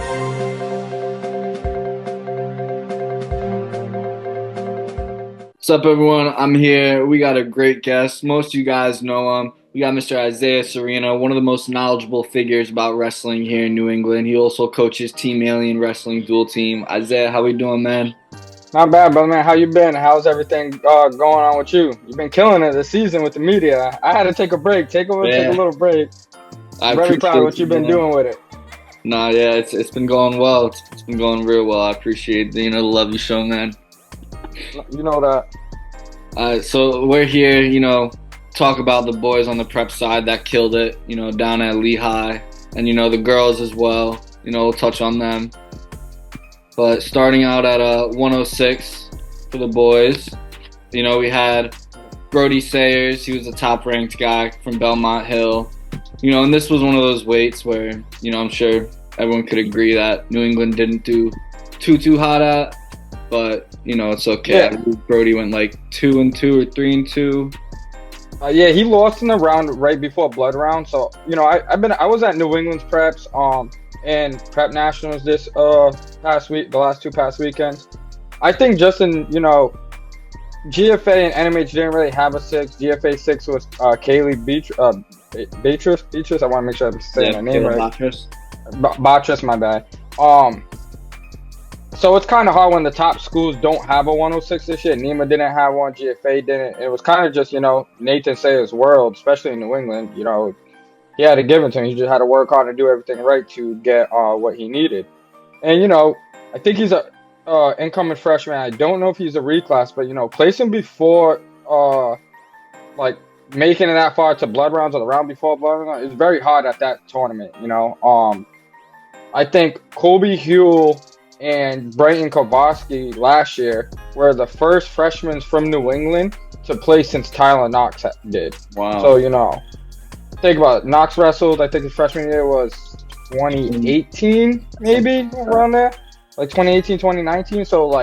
What's up, everyone? I'm here. We got a great guest. Most of you guys know him. We got Mr. Isaiah Serena, one of the most knowledgeable figures about wrestling here in New England. He also coaches Team Alien Wrestling Dual Team. Isaiah, how we doing, man? Not bad, brother, man. How you been? How's everything going on with you? You've been killing it this season with the media. I had to take a break. Take a little break. I Very proud of what appreciate you've been doing with it. Nah, yeah, it's been going well. It's been going real well. I appreciate the love you show, man. You know that. So we're here, talk about the boys on the prep side that killed it, down at Lehigh, and the girls as well. We'll touch on them. But starting out at 106 for the boys, we had Brody Sayers. He was a top-ranked guy from Belmont Hill. And this was one of those weights where, I'm sure everyone could agree that New England didn't do too hot at. But, it's okay. Yeah. Brody went like 2-2 or 3-2. Yeah, he lost in the round right before blood round. So, I was at New England's preps and prep nationals this past week, the last two past weekends. I think just in, GFA and NMH didn't really have a 6. GFA 6 was Kaylee Beatrice. I want to make sure I'm saying her name right. Beatrice, my bad. So it's kind of hard when the top schools don't have a 106 this year. Nema didn't have one. GFA didn't. It was kind of just, Nathan Sayers' world, especially in New England. He had to give it to him. He just had to work hard and do everything right to get what he needed. And, I think he's a incoming freshman. I don't know if he's a reclass, but, place him before, making it that far to blood rounds or the round before blood rounds is very hard at that tournament, I think Kobe Huell and Brighton Kowalski last year were the first freshmen from New England to play since Tyler Knox did. Wow. So, think about it. Knox wrestled, I think his freshman year was 2018, maybe, around there. Like 2018, 2019. So,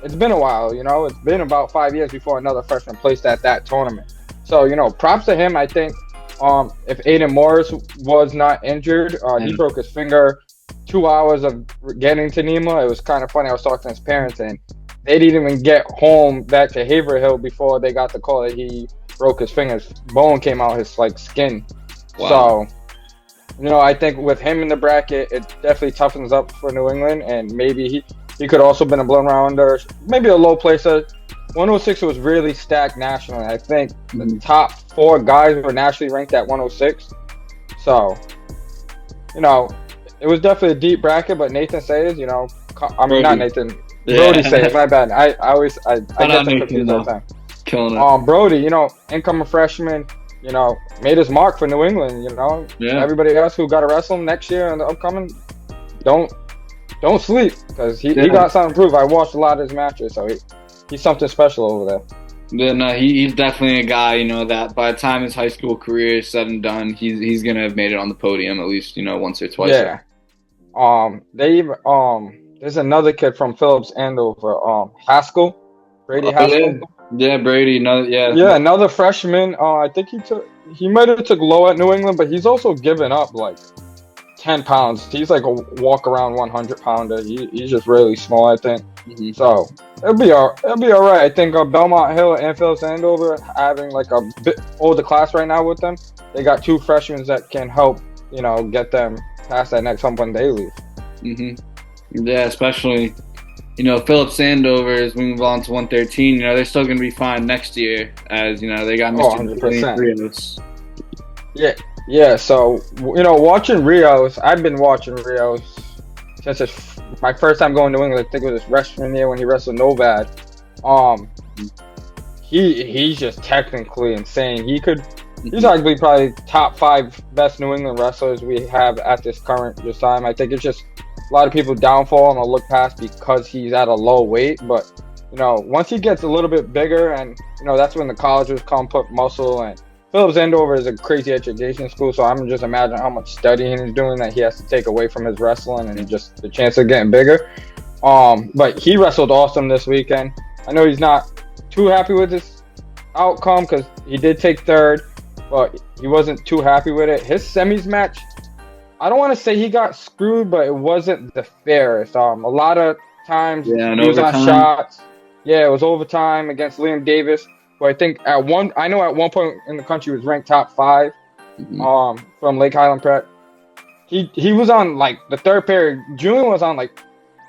it's been a while, It's been about 5 years before another freshman placed at that tournament. So, props to him. I think if Aiden Morris was not injured, he broke his finger 2 hours of getting to Nema. It was kind of funny. I was talking to his parents, and they didn't even get home back to Haverhill before they got the call that he broke his finger. His bone came out his skin. Wow. So, I think with him in the bracket, it definitely toughens up for New England, and maybe he could also been a blown rounder, maybe a low placer. 106 was really stacked nationally. I think the top 4 guys were nationally ranked at 106. So, it was definitely a deep bracket, but Nathan Sayers, Brody. Not Nathan. Yeah. Brody Sayers, my bad. I get them confused all the time. Killing it. Brody, incoming freshman, made his mark for New England, Yeah. Everybody else who got to wrestle him next year and the upcoming, don't sleep, because he got something to prove. I watched a lot of his matches, so he's something special over there. Yeah, no, he's definitely a guy, that by the time his high school career is said and done, he's gonna have made it on the podium at least, once or twice. Yeah. They even there's another kid from Phillips Andover, Haskell, Brady Haskell. Yeah, Brady. Another freshman. I think he might have took low at New England, but he's also given up 10 pounds. He's like a walk around 100 pounder. He's just really small, I think. Mm-hmm. So it'll be all right. I think Belmont Hill and Phillips Andover having a bit older class right now with them. They got 2 freshmen that can help, get them past that next hump when they leave. Mm-hmm. Yeah, especially, Phillips Andover, as we move on to 113, they're still going to be fine next year, as, they got Mr. 100%. Yeah. So, watching Rios, I've been watching Rios since my first time going to England. I think it was his freshman year when he wrestled Novad. He's just technically insane. He's arguably probably top 5 best New England wrestlers we have at this time. I think it's just a lot of people downfall him or look past because he's at a low weight. But, once he gets a little bit bigger, and, that's when the colleges come put muscle. And Phillips Andover is a crazy education school, so I'm just imagining how much studying he's doing that he has to take away from his wrestling and just the chance of getting bigger. But he wrestled awesome this weekend. I know he's not too happy with his outcome because he did take 3rd, but he wasn't too happy with it. His semis match, I don't want to say he got screwed, but it wasn't the fairest. A lot of times Yeah, in he was on overtime. shots. Yeah, it was overtime against Liam Davis, who I think I know at one point in the country was ranked top 5. Mhm. From Lake Highland Prep. He was on like the third period. Julian was on like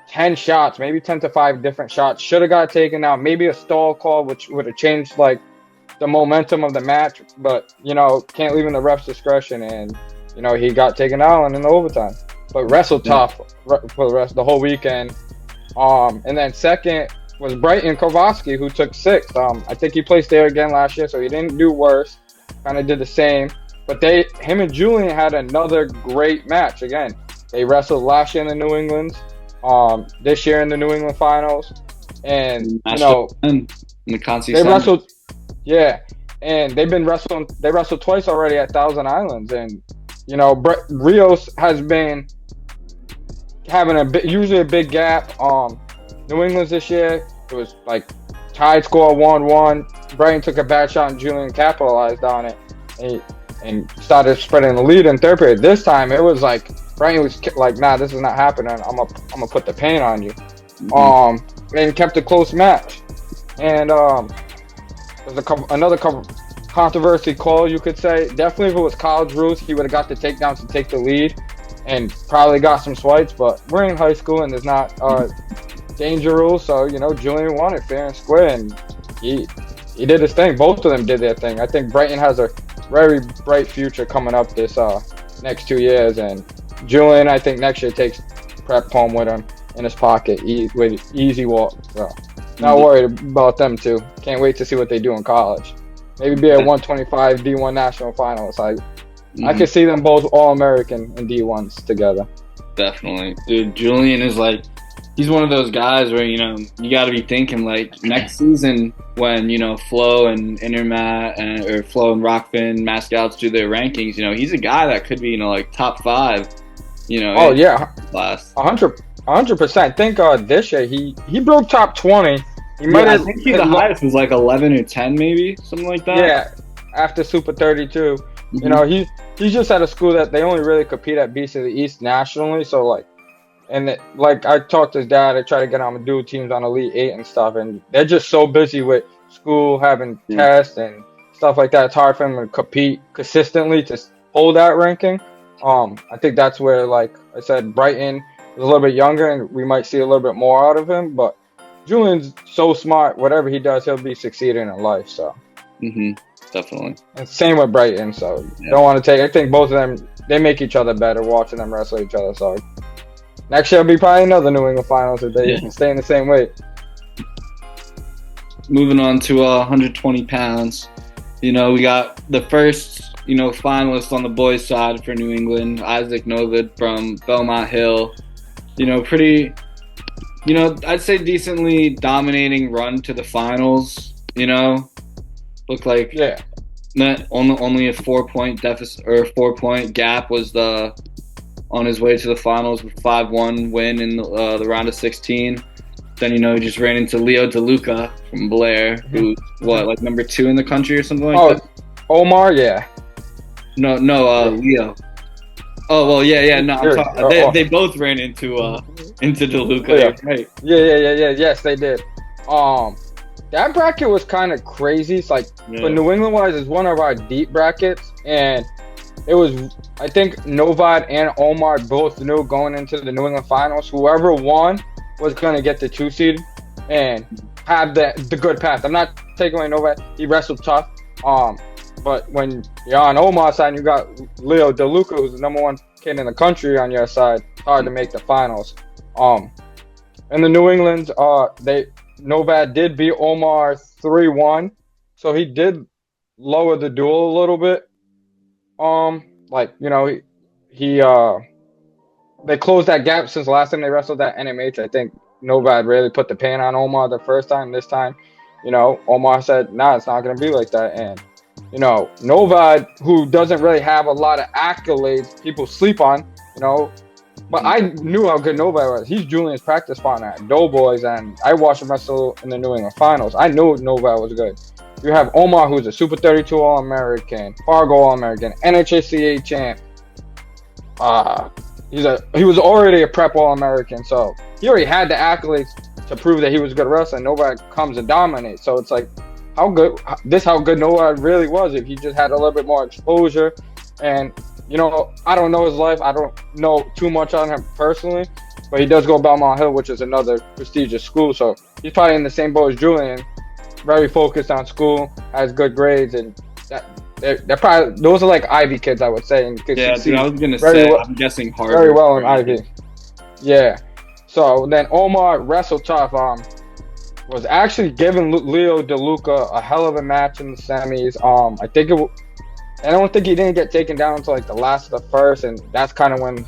10 shots, maybe 10 to 5 different shots. Should have got taken out. Maybe a stall call, which would have changed like the momentum of the match. But can't leave in the ref's discretion, and he got taken out and in the overtime. But wrestled Yeah. tough for the whole weekend. And then second was Brighton Kovacsky, who took 6th. I think he placed there again last year, so he didn't do worse. Kind of did the same. But him and Julian had another great match. Again, they wrestled last year in the New England, this year in the New England Finals, and Matched up in the Conci they Center. wrestled. Yeah, and they've been wrestling. They wrestled twice already at Thousand Islands, and Rios has been having usually a big gap. New England's this year, it was like tied score 1-1. Brighton took a bad shot and Julian capitalized on it and started spreading the lead in third period. This time it was like Brighton was like, nah, this is not happening. I'm gonna put the pain on you. And kept a close match. And there's another controversy call, you could say. Definitely if it was college rules, he would have got the takedowns to take the lead and probably got some swipes, but we're in high school and there's not danger rules, so Julian won it fair and square, and he did his thing. Both of them did their thing. I think Brighton has a very bright future coming up this next 2 years, and Julian, I think next year takes prep home with him in his pocket with easy walk. So not worried about them too. Can't wait to see what they do in college. Maybe be a 125 D1 national finalist. I could see them both All-American and D1s together. Definitely, dude. Julian is like, he's one of those guys where you got to be thinking like next season when Flo and Intermat or Flo and Rockfin Mass Scouts do their rankings. He's a guy that could be like top 5. Oh yeah, class. 100%. Think this year he broke top 20. He might I think the highest was like 11 or 10, maybe something like that. Yeah, after Super 32. He's just at a school that they only really compete at Beast of the East nationally. So like I talked to his dad. I try to get him to do teams on Elite 8 and stuff, and they're just so busy with school, having tests and stuff like that. It's hard for him to compete consistently to hold that ranking. I think that's where, like I said, Brighton is a little bit younger, and we might see a little bit more out of him. But Julian's so smart. Whatever he does, he'll be succeeding in life. So. Definitely. And same with Brighton. So don't want to take. I think both of them, they make each other better watching them wrestle each other. So. Next year will be probably another New England Finals if they stay in the same weight. Moving on to 120 pounds. We got the first, finalist on the boys' side for New England, Isaac Novid from Belmont Hill. Pretty, I'd say decently dominating run to the finals. Looked like only a 4-point deficit or 4-point gap was on his way to the finals with 5-1 win in the round of 16. Then he just ran into Leo DeLuca from Blair, who's like number 2 in the country or something like that. Omar, yeah. No, Leo. Oh well, yeah. No, I'm talking. They both ran into DeLuca. Right. Yeah. Yes, they did. That bracket was kind of crazy. It's like for New England wise, it's one of our deep brackets, and it was, I think Novad and Omar both knew going into the New England Finals, whoever won was going to get the 2 seed and have the good path. I'm not taking away Novad. He wrestled tough. But when you're on Omar's side, you got Leo DeLuca, who's the number 1 kid in the country on your side. It's hard to make the finals. In the New England, Novad did beat Omar 3-1, so he did lower the duel a little bit. They closed that gap since the last time they wrestled at NMH. I think Novad really put the pain on Omar the first time. This time, Omar said, nah, it's not going to be like that. And, Novad, who doesn't really have a lot of accolades, people sleep on, but I knew how good Novad was. He's Julian's practice partner at Doughboys, and I watched him wrestle in the New England Finals. I knew Novad was good. You have Omar, who's a Super 32 All-American, Fargo All-American, NHSCA champ. uh, he was already a prep All-American, so he already had the accolades to prove that he was a good wrestler. And nobody comes and dominates, so it's like how good Noah really was if he just had a little bit more exposure. And I don't know his life. I don't know too much on him personally, but he does go to Belmont Hill, which is another prestigious school. So he's probably in the same boat as Julian, very focused on school, has good grades, and they're probably those are like Ivy kids, I would say. And yeah, dude, I was gonna say, I'm guessing Harvard. Very well in Ivy. Yeah. So then Omar wrestled tough. Was actually giving Leo DeLuca a hell of a match in the semis. I don't think he didn't get taken down until like the last of the first, and that's kind of when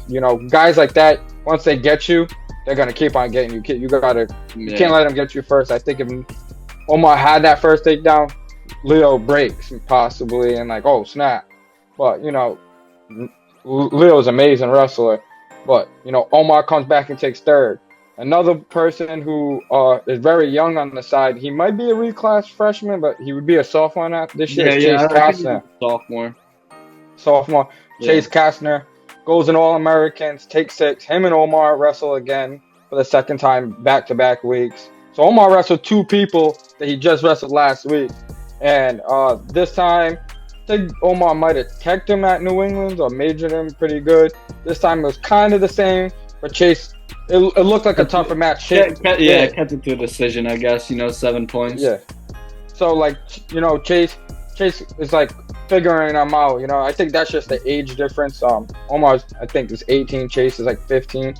guys like that, once they get you, they're gonna keep on getting you. You can't let them get you first. I think if Omar had that first takedown, Leo breaks possibly, and like, oh snap. But Leo's an amazing wrestler. But Omar comes back and takes third. Another person who is very young on the side. He might be a reclass freshman, but he would be a sophomore now this year. Yeah, Chase Kastner. Sophomore. Yeah. Chase Kastner goes in All-Americans, takes 6. Him and Omar wrestle again for the second time back-to-back weeks. So Omar wrestled 2 people that he just wrestled last week. And this time, I think Omar might have teched him at New England or majored him pretty good. This time it was kind of the same, but Chase, it looked like a tougher match. Kept it to a decision, I guess. 7 points. Yeah. So Chase is like figuring him out. I think that's just the age difference. Omar, I think, is 18. Chase is like 15.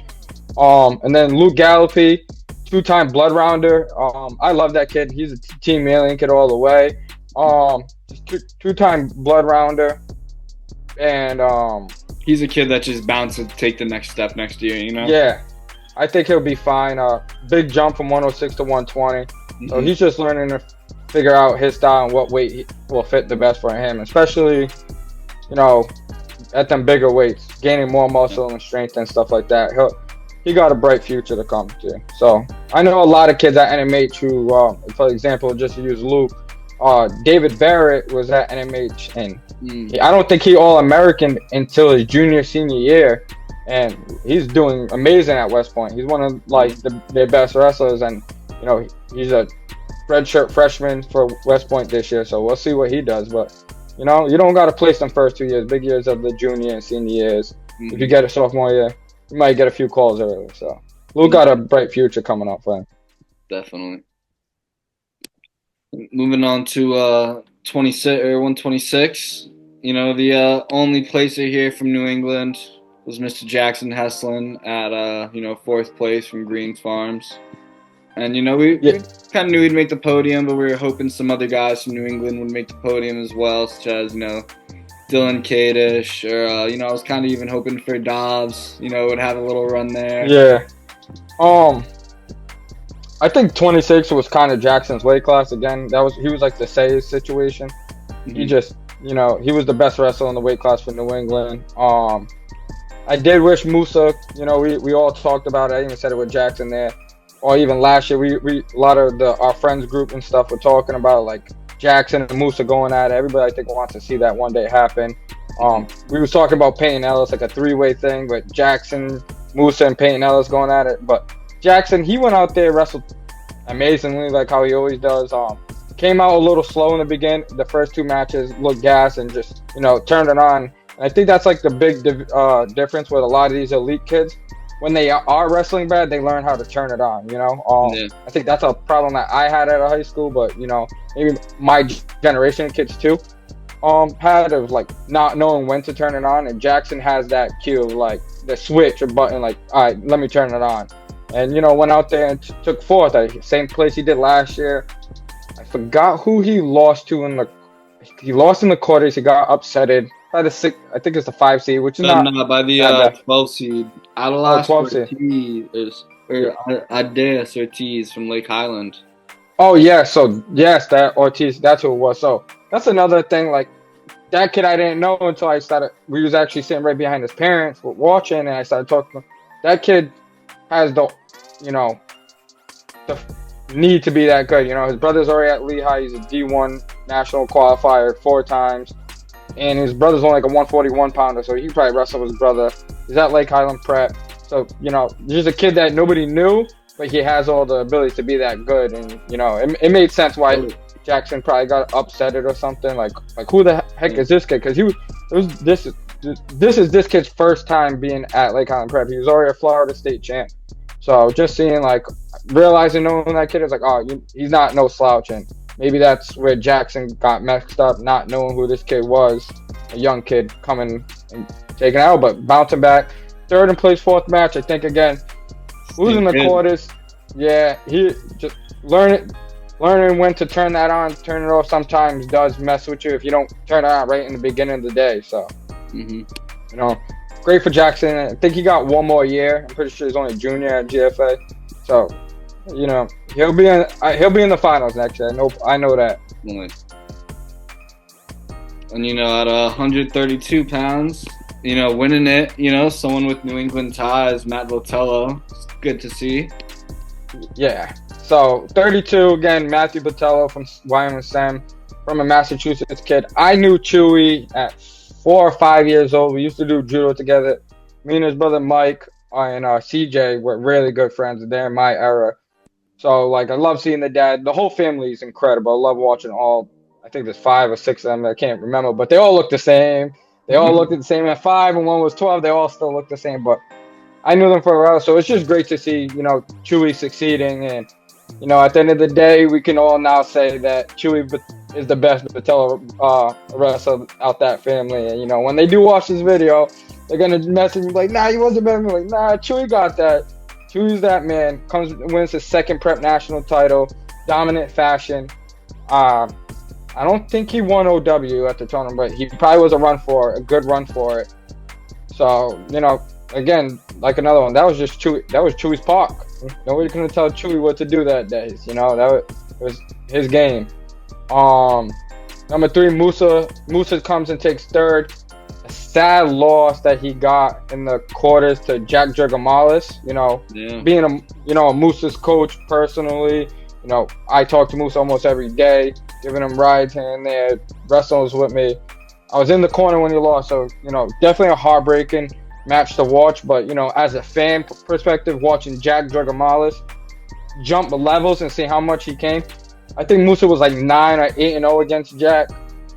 And then Luke Gallopy, 2-time blood rounder. I love that kid. He's a Team Alien kid all the way. 2-time blood rounder, and he's a kid that's just bound to take the next step next year. Yeah, I think he'll be fine. Big jump from 106 to 120. Mm-hmm. So he's just learning to figure out his style and what weight will fit the best for him, especially at them bigger weights, gaining more muscle and strength and stuff like that. He got a bright future to come to. So I know a lot of kids at NMH who, for example, just to use Luke, David Barrett was at NMH, and I don't think he All-American until his senior year, and he's doing amazing at West Point. He's one of their best wrestlers, and he's a redshirt freshman for West Point this year. So we'll see what he does. But you don't got to place them first 2 years, big years of the junior and senior years. Mm-hmm. If you get a sophomore year, you might get a few calls early. So Luke got a bright future coming up for him. Definitely. Moving on to 26 or 126. The only placer here from New England was Mr. Jackson Heslin at 4th place from Green Farms. And we kind of knew he'd make the podium, but we were hoping some other guys from New England would make the podium as well, such as Dylan Kadish, or I was kind of even hoping for Dobbs, would have a little run there. Yeah. I think 26 was kind of Jackson's weight class again. He was like the Sayers situation. Mm-hmm. He just, he was the best wrestler in the weight class for New England. I did wish Musa, we all talked about it. I even said it with Jackson there. Or even last year, we a lot of our friends group and stuff were talking about like Jackson and Musa going at it. Everybody I think wants to see that one day happen. We was talking about Peyton Ellis, like a 3-way thing, but Jackson, Musa, and Peyton Ellis going at it. But Jackson, he went out there, wrestled amazingly, like how he always does. Came out a little slow in the beginning. The first 2 matches looked gas and just, turned it on. And I think that's like the big difference with a lot of these elite kids. When they are wrestling bad, they learn how to turn it on, I think that's a problem that I had at a high school, but, maybe my generation of kids too had of like not knowing when to turn it on. And Jackson has that cue of like the switch or button, like, all right, let me turn it on. And, went out there and took 4th, same place he did last year. I forgot who he lost to he lost in the quarters. He got upsetted by the 6, I think it's the 5 seed, which is not by the 12 seed. Adelas Ortiz or Isaiah Ortiz from Lake Highland. Oh yeah, so yes, that Ortiz, that's who it was. So that's another thing. Like that kid, I didn't know until I started. We was actually sitting right behind his parents, watching, and I started talking to him. That kid has the need to be that good. His brother's already at Lehigh. He's a D1 national qualifier 4 times. And his brother's only like a 141 pounder, so he probably wrestled with his brother He's at Lake Highland Prep. So, there's a kid that nobody knew, but he has all the ability to be that good. And, it made sense why Jackson probably got upset or something. Like who the heck is this kid? Because this is this kid's first time being at Lake Highland Prep. He was already a Florida State champ. So just seeing, realizing knowing that kid is he's not no slouch. And maybe that's where Jackson got messed up, not knowing who this kid was, a young kid coming and taking out, but bouncing back. Third in place, fourth match. I think, again, losing the quarters. Yeah, he just learning when to turn that on, turn it off sometimes does mess with you if you don't turn it on right in the beginning of the day. So, great for Jackson. I think he got one more year. I'm pretty sure he's only a junior at GFA. So, he'll be in the finals next year. I know that. And at 132 pounds, winning it, someone with New England ties, Matt Botello. It's good to see. Yeah. So 32 again, Matthew Botello from YMSM, from a Massachusetts kid. I knew Chewy at 4 or 5 years old. We used to do judo together. Me and his brother Mike and CJ were really good friends. They're in my era. So I love seeing the dad. The whole family is incredible. I love watching all. I think there's 5 or 6 of them. I can't remember, but they all look the same. They all looked the same at 5, and one was 12. They all still look the same. But I knew them for a while, so it's just great to see Chewy succeeding. And at the end of the day, we can all now say that Chewy is the best Botello wrestler out that family. And when they do watch this video, they're gonna message me like, "Nah, he wasn't better." Like, "Nah, Chewy got that. Chewy's that man." Wins his second prep national title, dominant fashion. I don't think he won OW at the tournament, but he probably was a good run for it. So, again, another one. That was just Chewy. That was Chewy's park. Nobody couldn't tell Chewy what to do that day. That was his game. Number 3, Musa. Musa comes and takes third. A sad loss that he got in the quarters to Jack Dragamalis. Being a Musa's coach personally. I talk to Musa almost every day, giving him rides here and there, wrestling with me. I was in the corner when he lost, so, definitely a heartbreaking match to watch. But, as a fan perspective, watching Jack Dragamalis jump levels and see how much he came. I think Musa was 9 or 8-0 against Jack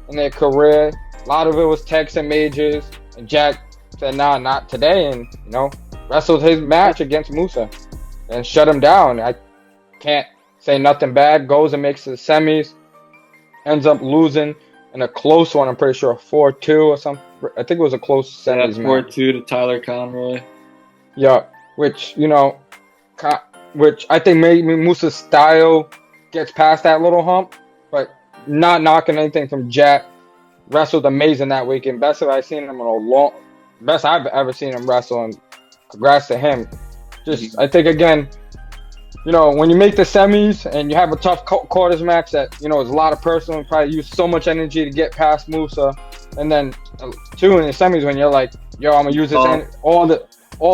in their career. A lot of it was texts and majors, and Jack said, "Nah, not today," and, wrestled his match against Musa and shut him down. I can't say nothing bad. Goes and makes the semis. Ends up losing in a close one. I'm pretty sure 4-2 or something. I think it was a close semis. 4-2 to Tyler Conroy. Yeah, which I think maybe Musa's style gets past that little hump, but not knocking anything from Jack. Wrestled amazing that weekend. Best I've ever seen him wrestle, and congrats to him. I think, again, when you make the semis and you have a tough quarters match that, is a lot of personal, and probably use so much energy to get past Musa. And then 2 in the semis when you're like, "Yo, I'm going to use this all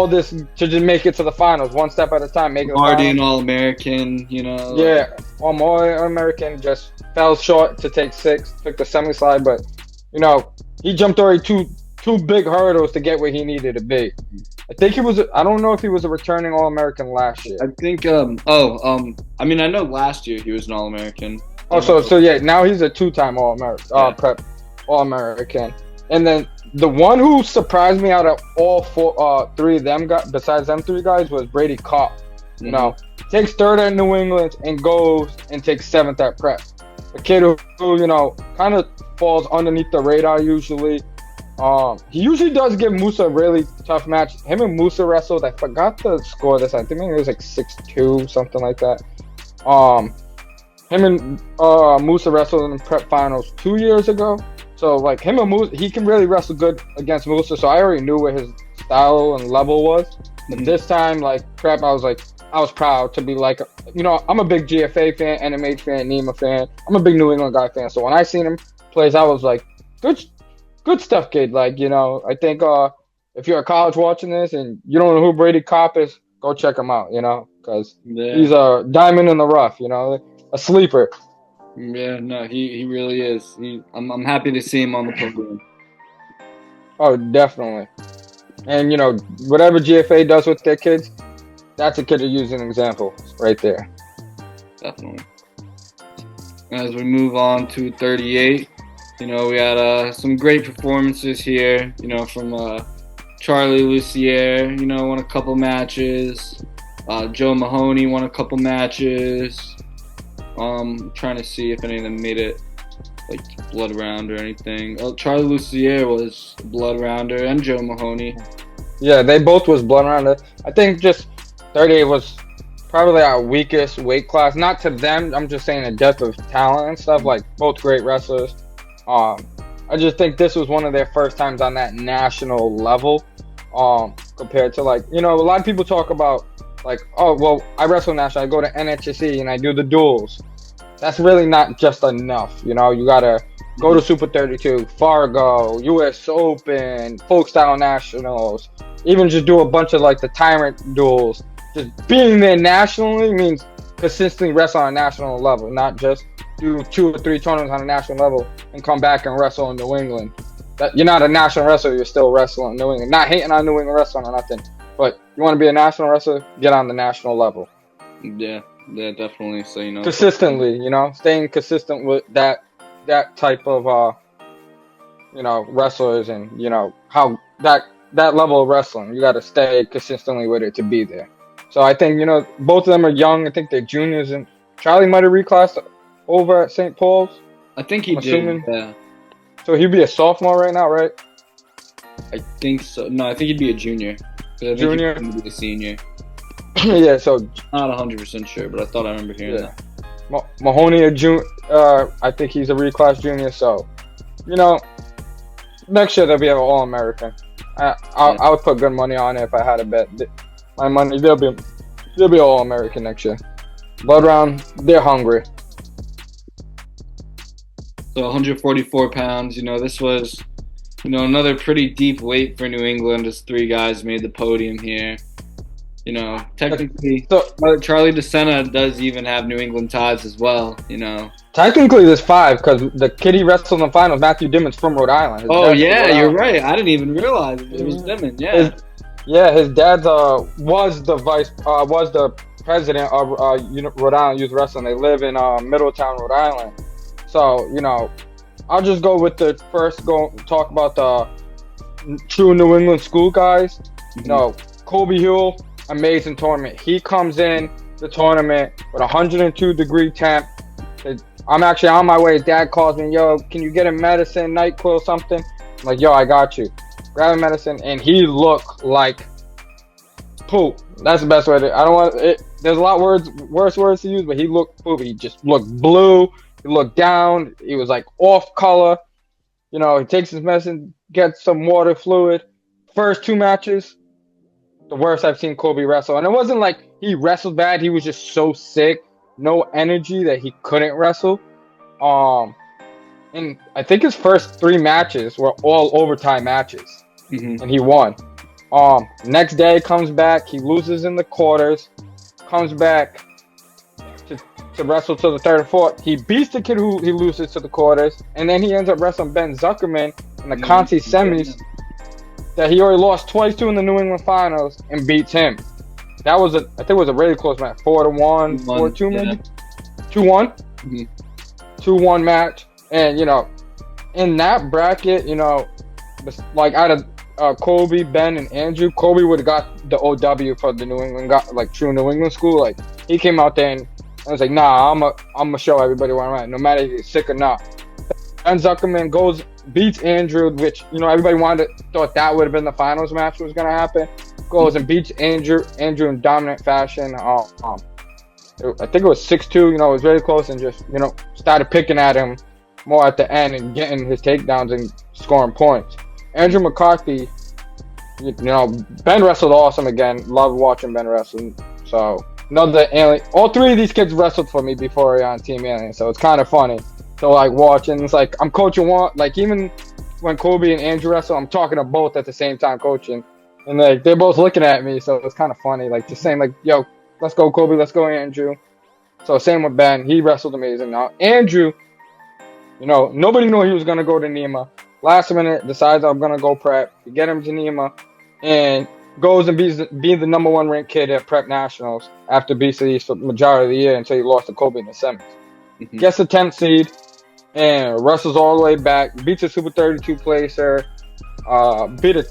this to just make it to the finals, one step at a time." Already an All-American, Yeah, All-American, just fell short to take 6, took the semi slide. But, he jumped already two big hurdles to get where he needed to be. I think I don't know if he was a returning All-American last year. I think, I know last year he was an All-American. Oh, so yeah, now he's a 2-time All-American, prep All-American. And then the one who surprised me out of all 3 of them guys, besides them 3 guys, was Brady Kopp. Takes 3rd at New England and goes and takes 7th at prep. A kid who kind of falls underneath the radar usually. He usually does give Musa a really tough match. Him and Musa wrestled. I forgot the score this time. I think it was 6-2, something like that. Him and Musa wrestled in the prep finals 2 years ago. So him and Musa, he can really wrestle good against Musa. So I already knew what his style and level was. But this time, prep, I was proud to be I'm a big GFA fan, NMH fan, NEMA fan. I'm a big New England guy fan. So when I seen him plays, I was like, good stuff, kid. I think if you're a college watching this and you don't know who Brady Kopp is, go check him out, because he's a diamond in the rough, a sleeper. Yeah, no, he really is. I'm happy to see him on the program. Oh, definitely. And whatever GFA does with their kids, that's a kid to use an example right there. Definitely. As we move on to 38, we had some great performances here, from Charlie Lucier, won a couple matches. Joe Mahoney won a couple matches. Trying to see if any of them made it like blood round or anything. Oh, Charlie Lucier was blood rounder, and Joe Mahoney. Yeah, they both was blood rounder. I think just 38 was probably our weakest weight class. Not to them, I'm just saying the depth of talent and stuff. Like both great wrestlers. I just think this was one of their first times on that national level. Compared to a lot of people talk about like, oh well, I wrestle national. I go to NHSE and I do the duels. That's really not just enough. You gotta go to Super 32, Fargo, US Open, Folk Style Nationals, even just do a bunch of the Tyrant duels. Just being there nationally means consistently wrestle on a national level, not just do 2 or 3 tournaments on a national level and come back and wrestle in New England. You're not a national wrestler, you're still wrestling in New England. Not hating on New England wrestling or nothing, but you want to be a national wrestler, get on the national level. Yeah, definitely. So consistently, staying consistent with that type of wrestlers, and how that level of wrestling, you got to stay consistently with it to be there. So I think both of them are young. I think they're juniors, and Charlie might have reclassed over at St. Paul's. I think he did. Yeah. So he'd be a sophomore right now, right? I think so. No, I think he'd be a junior. Junior. He'd be a senior. Yeah, so not 100% sure, but I thought I remember hearing that. Mahoney a junior. I think he's a reclass junior. So, next year they'll be an All-American. I would put good money on it if I had a bet. My money, they'll be All-American next year. Blood round, they're hungry. So 144 pounds. This was, another pretty deep weight for New England. As 3 guys made the podium here. Technically, Charlie DeSena does even have New England ties as well, Technically, there's 5 because the kid he wrestled in the finals, Matthew Dimmon's from Rhode Island. You're right. I didn't even realize it was Dimmon. Yeah. His dad was the president of Rhode Island Youth Wrestling. They live in Middletown, Rhode Island. So I'll just go with the first. Talk about the true New England school guys. Mm-hmm. Kobe Huell. Amazing tournament. He comes in the tournament with 102-degree temp. I'm actually on my way. His dad calls me, yo, can you get him medicine, NyQuil, something? I'm like, yo, I got you. Grab him medicine, and he looked like poop. That's the best way to. I don't want it. There's a lot worse words to use, but he looked poop. He just looked blue. He looked down. He was off color. He takes his medicine, gets some water fluid. First 2 matches. The worst I've seen Kobe wrestle. And it wasn't like he wrestled bad. He was just so sick. No energy that he couldn't wrestle. And I think his first 3 matches were all overtime matches. Mm-hmm. And he won. Next day comes back. He loses in the quarters. Comes back to wrestle till the 3rd and 4th. He beats the kid who he loses to the quarters. And then he ends up wrestling Ben Zuckerman in the Conti semis. That he already lost twice to in the New England finals and beats him. I think it was a really close match. 4-1, 4-2 maybe? 2-1? Mm-hmm. 2-1 match. And, in that bracket, out of Kobe, Ben, and Andrew, Kobe would have got the OW for the New England, true New England school. He came out there and I was like, nah, I'm going to show everybody where I'm at, no matter if he's sick or not. Ben Zuckerman beats Andrew, which, everybody thought that would have been the finals match was going to happen. Goes and beats Andrew in dominant fashion. I think it was 6-2, it was very close, and just, started picking at him more at the end and getting his takedowns and scoring points. Andrew McCarthy, Ben wrestled awesome again. Love watching Ben wrestle. So, another alien. All 3 of these kids wrestled for me before on Team Alien, so it's kind of funny. So watching, it's I'm coaching one, even when Kobe and Andrew wrestle, I'm talking to both at the same time coaching. And they're both looking at me, so it's kind of funny. Just saying yo, let's go Kobe, let's go Andrew. So same with Ben, he wrestled amazing. Now Andrew, nobody knew he was gonna go to NEMA. Last minute, decides I'm gonna go prep. We get him to NEMA. and goes and being the number one ranked kid at Prep Nationals after BCE for the majority of the year until he lost to Kobe in the semis. Mm-hmm. Gets the 10th seed and wrestles all the way back, beats a Super 32 placer, beat a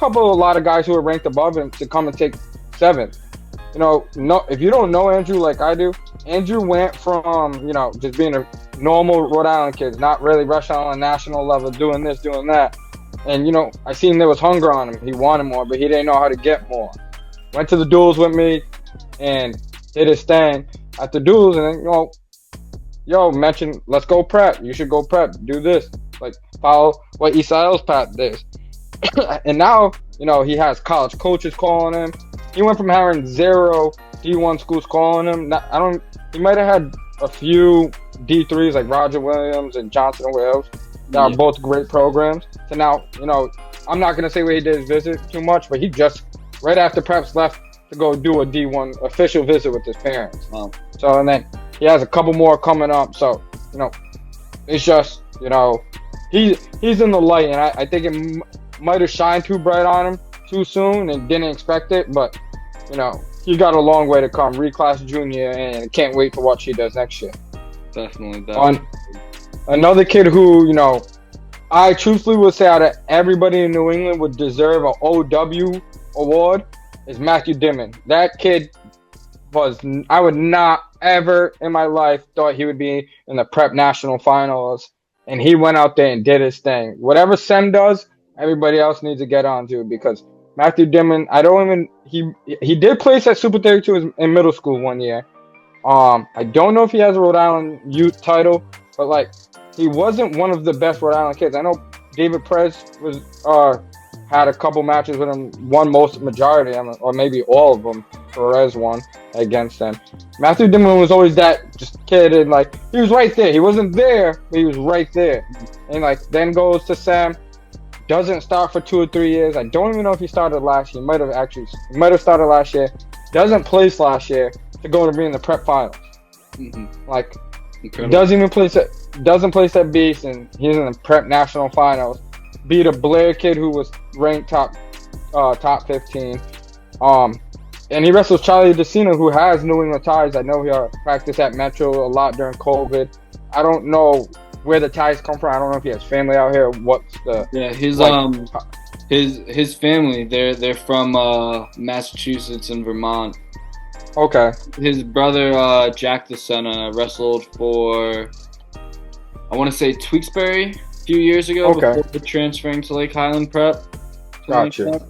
lot of guys who were ranked above him to come and take 7th. You know, if you don't know Andrew like I do, Andrew went from, you know, just being a normal Rhode Island kid, not really rushing on a national level, doing this, doing that. And, you know, I seen there was hunger on him. He wanted more, but he didn't know how to get more. Went to the duels with me and did his thing at the duels. And then, you know, mentioned, let's go prep. You should go prep. Do this. Like, follow what Isaiah's path did. And now, you know, he has college coaches calling him. He went from having 0 D1 schools calling him. He might have had a few D3s like Roger Williams and Johnson and Wales that are both great programs. So now, you know, I'm not going to say where he did his visit too much, but he just, right after preps, left to go do a D1 official visit with his parents. Wow. So, and then he has a couple more coming up. So, you know, it's just, you know, he's in the light, and I think it might have shined too bright on him too soon and didn't expect it, but, you know, he got a long way to come. Reclass junior, and can't wait for what she does next year. Definitely. Another kid who, you know, I truthfully would say out of everybody in New England would deserve an OW award is Matthew Dimon. That kid I would not ever in my life thought he would be in the prep national finals, and he went out there and did his thing. Whatever Sem does, everybody else needs to get on to, because Matthew Dimon, he did place at Super 32 in middle school one year. I don't know if he has a Rhode Island youth title, but like, he wasn't one of the best Rhode Island kids. I know David Perez had a couple matches with him, won majority of them, or maybe all of them. Perez won against him. Matthew Dimon was always that just kid, and like, he was right there. He wasn't there, but he was right there. And like, then goes to Sam, doesn't start for 2 or 3 years. I don't even know if he started last year. He might have started last year. Doesn't place last year to go to be in the prep finals. Mm-hmm. Like, Incredible. doesn't place that beast, and he's in the prep national finals. Beat a Blair kid who was ranked top 15. And he wrestles Charlie DeCina, who has New England ties. I know he practiced at Metro a lot during COVID. I don't know where the ties come from. I don't know if he has family out here. His family, they're from Massachusetts and Vermont. Okay. His brother Jack Conroy wrestled for, I want to say, Tewksbury a few years ago before transferring to Lake Highland Prep. Gotcha.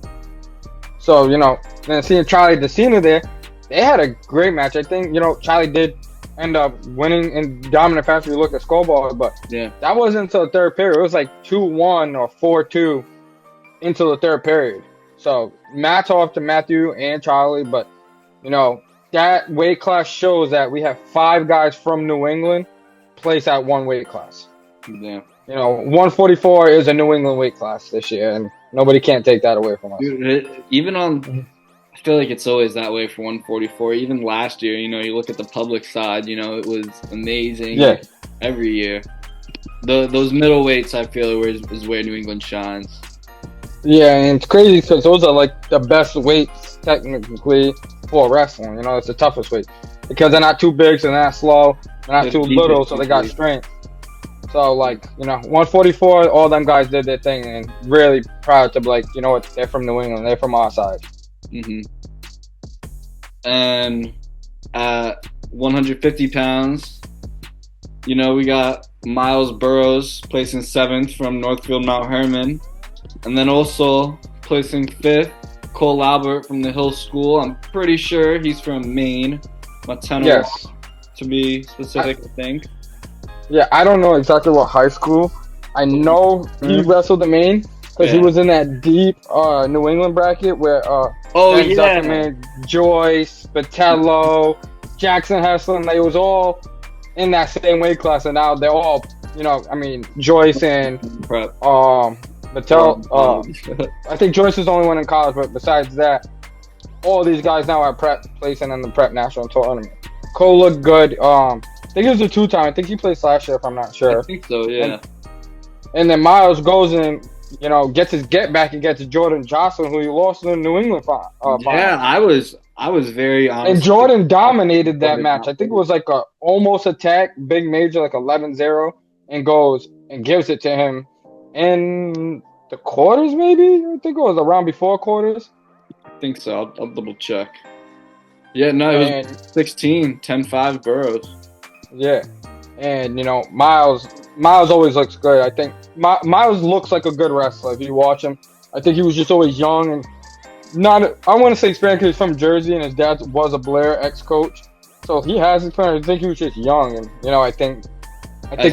So, you know, then seeing Charlie DeCina there, they had a great match. I think, you know, Charlie did end up winning in dominant fashion if you look at scoreboard, but that wasn't until the third period. It was like 2-1 or 4-2 into the third period. So, match off to Matthew and Charlie, but, you know, that weight class shows that we have 5 guys from New England place at one weight class. Yeah. You know, 144 is a New England weight class this year, and nobody can't take that away from us. Dude, I feel like it's always that way for 144. Even last year, you know, you look at the public side, you know, it was amazing every year. Those middleweights, I feel, is where New England shines. Yeah, and it's crazy because those are like the best weights technically for wrestling. You know, it's the toughest weight because they're not too big, so they're not slow, they're not too little, so they got strength. So, like, you know, 144, all them guys did their thing, and really proud to be like, you know what, they're from New England, they're from our side. Mm-hmm. And at 150 pounds, you know, we got Miles Burrows placing 7th from Northfield Mount Herman. And then also placing 5th, Cole Albert from the Hill School. I'm pretty sure he's from Maine. Mateno, to be specific, I think. Yeah, I don't know exactly what high school. I know he wrestled in Maine because he was in that deep New England bracket where Zuckerman, Joyce, Batello, Jackson Heslin, they was all in that same weight class, and now they're all, you know, I mean, Joyce and Batello. I think Joyce is the only one in college, but besides that, all these guys now are prep placing in the prep national tournament. Cole looked good. I think he was a 2-time. I think he played last year, if I'm not sure. I think so, yeah. And then Miles goes and gets his get back against Jordan Jocelyn, who he lost in the New England final. Yeah, I was very And honest. Jordan dominated that match. I think it was like a almost attack, big major, like 11-0, and goes and gives it to him in the quarters, maybe? I think it was around before quarters. I think so. I'll double check. Yeah, no, it was 16, 10-5 Burrows. Yeah. And, Miles always looks good. I think Miles looks like a good wrestler if you watch him. I think he was just always young and I want to say experience because he's from Jersey and his dad was a Blair ex-coach. So he has experience. I think he was just young. And, I think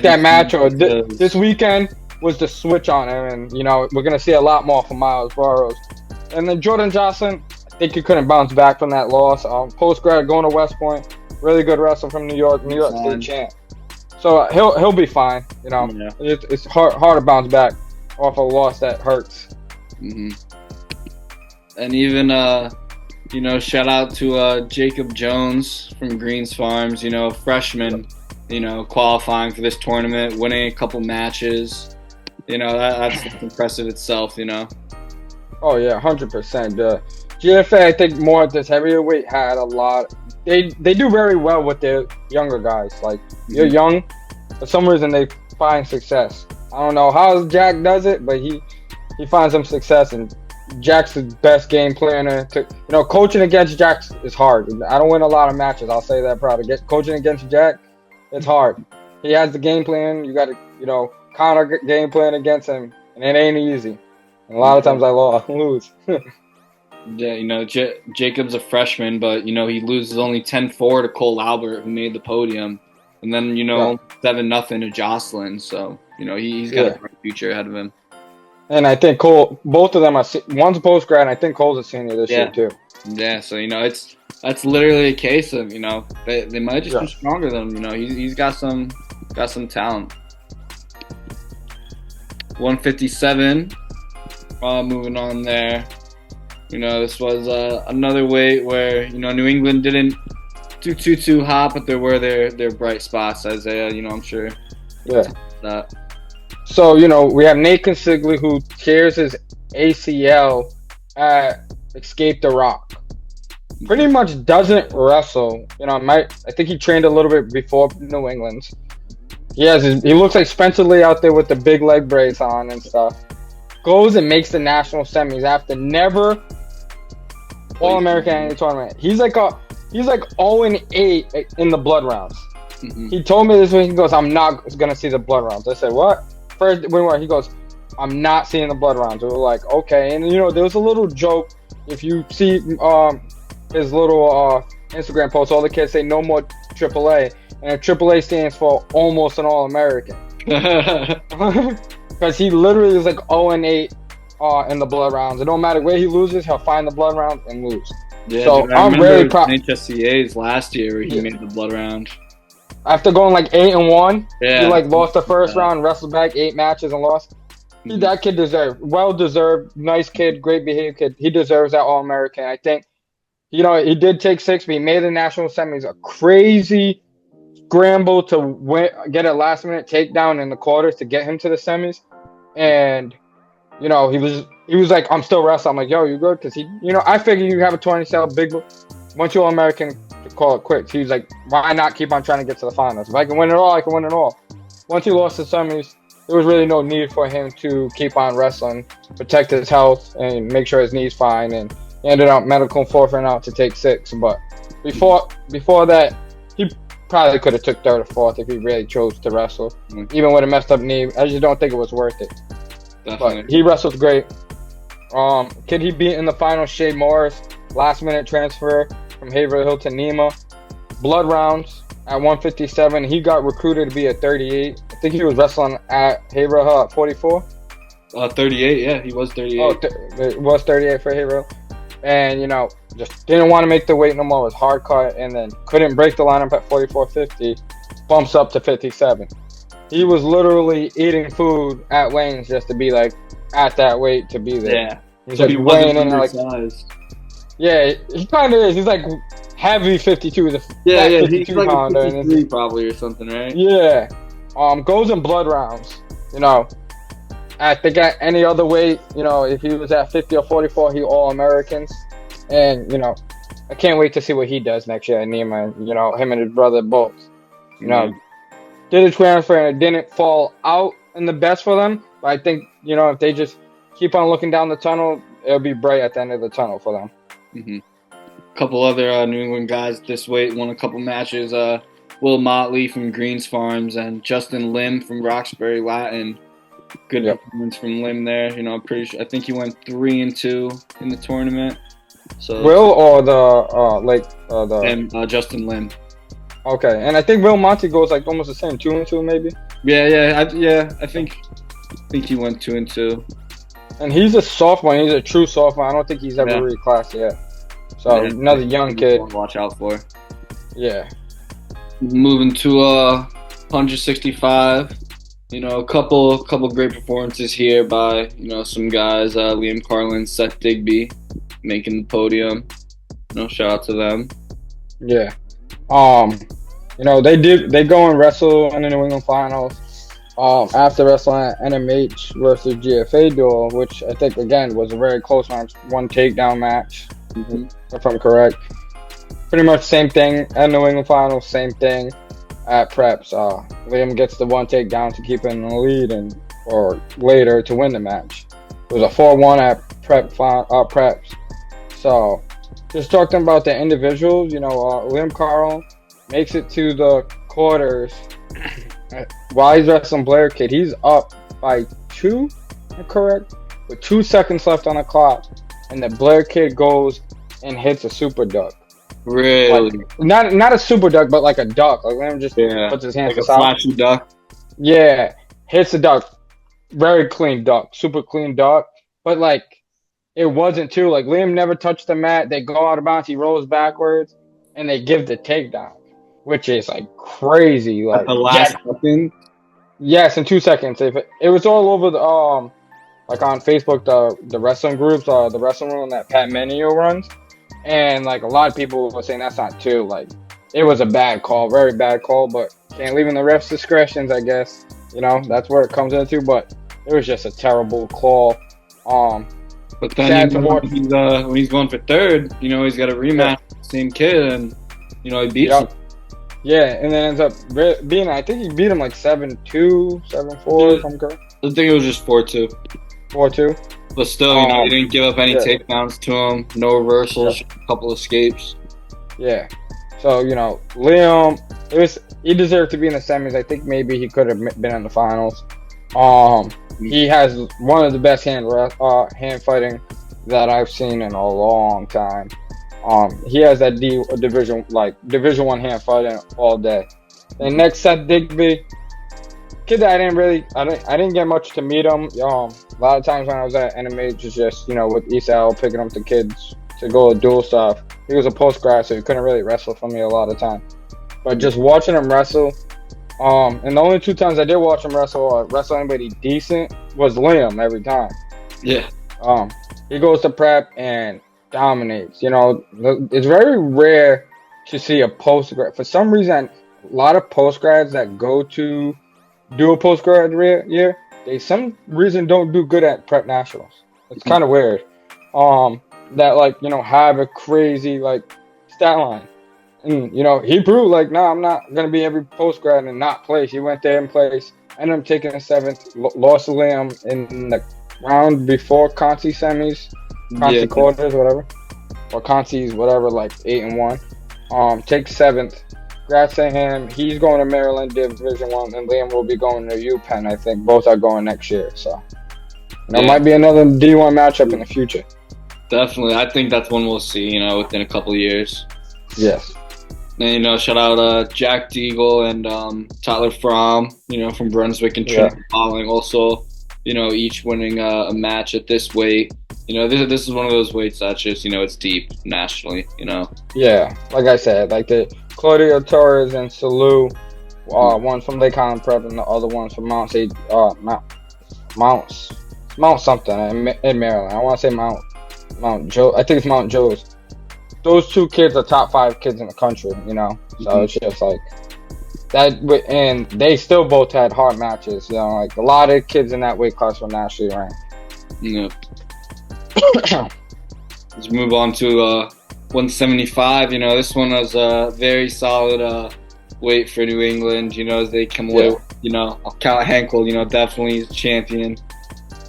that match or this weekend was the switch on him. And, we're going to see a lot more from Miles Burrows. And then Jordan Jocelyn, I think he couldn't bounce back from that loss. Post-grad going to West Point. Really good wrestler from New York State champ. So he'll be fine. Yeah. It's hard to bounce back off a loss that hurts. Mm-hmm. And even shout out to Jacob Jones from Greens Farms. Freshman. Qualifying for this tournament, winning a couple matches. That's impressive itself. Oh yeah, 100%. GFA, I think more at this heavier weight had a lot. They do very well with their younger guys. Like you're young, for some reason they find success. I don't know how Jack does it, but he finds some success, and Jack's the best game planner. Coaching against Jack is hard. I don't win a lot of matches. I'll say that proud. Coaching against Jack, it's hard. He has the game plan. You got to counter game plan against him, and it ain't easy. And a lot of times I lose. Yeah, Jacob's a freshman, but he loses only 10-4 to Cole Albert, who made the podium, and then 7-0 to Jocelyn. So he's got a bright future ahead of him. And I think Cole, both of them are. One's a post grad, and I think Cole's a senior this year too. Yeah, so that's literally a case of they might just be stronger than him. He's got some talent. 157. Moving on there. This was another weight where, New England didn't do too hot, but there were their bright spots, Isaiah. I'm sure. Yeah. That. So, we have Nate Consigli, who tears his ACL at Escape the Rock. Pretty much doesn't wrestle. I think he trained a little bit before New England. He looks like Spencer Lee out there with the big leg brace on and stuff. Goes and makes the national semis after never All-American any tournament. He's like 0-8 in the blood rounds. Mm-hmm. He told me this week, he goes, I'm not going to see the blood rounds. I said, what? First, he goes, I'm not seeing the blood rounds. We were like, okay. And, there was a little joke. If you see his little Instagram post, all the kids say no more AAA. And AAA stands for almost an All-American. Because he literally is like 0-8 in the blood rounds. It don't matter where he loses, he'll find the blood round and lose. Yeah, so dude, I'm really proud. HSCA's last year where he made the blood round. After going like 8-1, he lost the first round, wrestled back 8 matches and lost. Mm-hmm. That kid deserved, nice kid, great behaved kid. He deserves that All-American. I think, he did take 6, but he made the national semis. A crazy scramble to get a last-minute takedown in the quarters to get him to the semis. And, he was like, I'm still wrestling. I'm like, yo, you good? Because I figured you have a 20-cell big. Once you're All-American, call it quits. He was like, why not keep on trying to get to the finals? If I can win it all, I can win it all. Once he lost the semis, there was really no need for him to keep on wrestling, protect his health, and make sure his knee's fine. And he ended up medical forfeiting out to take 6. But before that, he probably could have took 3rd or 4th if he really chose to wrestle. Mm-hmm. Even with a messed up knee, I just don't think it was worth it. Definitely. But he wrestled great. Kid he beat in the final, Shea Morris, last-minute transfer from Haverhill to Nema. Blood rounds at 157. He got recruited to be at 38. I think he was wrestling at Haverhill at 44. 38, yeah, he was 38. Oh, it was 38 for Haverhill. And, just didn't want to make the weight no more. It was hard cut, and then couldn't break the lineup at 44.50. Bumps up to 57. He was literally eating food at Lane's just to be like at that weight to be there. Yeah. He's so like weighing in like. Yeah, he kind of is. He's like heavy 52. He's like 53 probably or something, right? Yeah. Goes in blood rounds. I think at any other weight, if he was at 50 or 44, he all Americans. And, I can't wait to see what he does next year. Neiman, him and his brother both, did a transfer and it didn't fall out in the best for them. But I think, if they just keep on looking down the tunnel, it'll be bright at the end of the tunnel for them. Mm-hmm. A couple other New England guys this weight won a couple matches. Will Motley from Greens Farms and Justin Lim from Roxbury Latin. Good performance from Lim there. I'm pretty sure. I think he went 3-2 in the tournament. So Will or the Justin Lim. Okay, and I think Will Monty goes like almost the same, 2-2 maybe. I think he went 2-2. And he's a sophomore. He's a true sophomore. I don't think he's ever reclassed yet. So another young kid. To watch out for. Yeah. Moving to 165. A couple great performances here by some guys. Liam Carlin, Seth Digby, making the podium. Shout out to them. Yeah. They go and wrestle in the New England Finals. After wrestling at NMH versus GFA duel, which I think again was a very close match, one takedown match, if I'm correct. Pretty much same thing at New England Finals, same thing at Preps. Liam gets the one takedown to keep in the lead or later to win the match. It was a 4-1 at Preps. So just talking about the individuals, Liam Carl makes it to the quarters. While he's wrestling Blair Kid, he's up by 2, correct? With 2 seconds left on the clock, and the Blair Kid goes and hits a super duck. Really? Like, not a super duck, but like a duck. Like Liam just puts his hands like a flashy duck. Yeah, hits the duck. Very clean duck, super clean duck. But like, it wasn't too. Like Liam never touched the mat. They go out of bounds. He rolls backwards, and they give the takedown, which is like crazy. Like at the last second. Yes, in 2 seconds. If it was all over the like on Facebook, the wrestling groups, the wrestling room that Pat Menio runs, and like a lot of people were saying that's not too. Like it was a bad call, very bad call, but can't leave in the refs' discretions, I guess. That's where it comes into. But it was just a terrible call. But then when he's going for third, he's got a rematch with the same kid, and he beats him. Yeah, and then ends up being, I think he beat him like 7-2, 7-4, if I'm correct. I think it was just 4-2. 4-2? But still, he didn't give up any takedowns to him, no reversals, a couple escapes. Yeah. So, Liam, he deserved to be in the semis. I think maybe he could have been in the finals. He has one of the best hand fighting that I've seen in a long time. He has that Division 1 hand fighting all day. And next, Seth Digby, kid that I didn't get much to meet him. A lot of times when I was at NMH, it's just with ESAL picking up the kids to go dual stuff. He was a post grad, so he couldn't really wrestle for me a lot of time. But just watching him wrestle, and the only 2 times I did watch him wrestle or wrestle anybody decent was Liam every time. Yeah. He goes to prep and dominates. It's very rare to see a post grad. For some reason, a lot of post grads that go to do a post grad year, they some reason don't do good at prep nationals. It's kind of weird. That have a crazy stat line. And he proved I'm not gonna be every post grad and not place. He went there and placed. Ended up taking a 7th. Lost to Liam in the round before Conti semis. Conti quarters, whatever, or Conti's whatever, 8-1. Takes 7th. Congrats to him. He's going to Maryland Division 1, and Liam will be going to UPenn. I think both are going next year. So there might be another D1 matchup in the future. Definitely, I think that's one we'll see. Within a couple of years. Yes. And shout out Jack Deagle and Tyler Fromm. From Brunswick and Trinity Falling. Also, each winning a match at this weight. This is one of those weights that's just, it's deep nationally, Yeah, like I said, the Claudio Torres and Salou, one from Lake Highland Prep and the other one's from Mount something in Maryland. I want to say Mount Joe. I think it's Mount Joe's. Those 2 kids are top 5 kids in the country, So it's just and they still both had hard matches. You know, like a lot of kids in that weight class were nationally ranked. Yeah. Let's move on to 175. You know, this one was a very solid weight for New England. You know, as they come away. You know, Cal Henkel. You know, definitely is champion.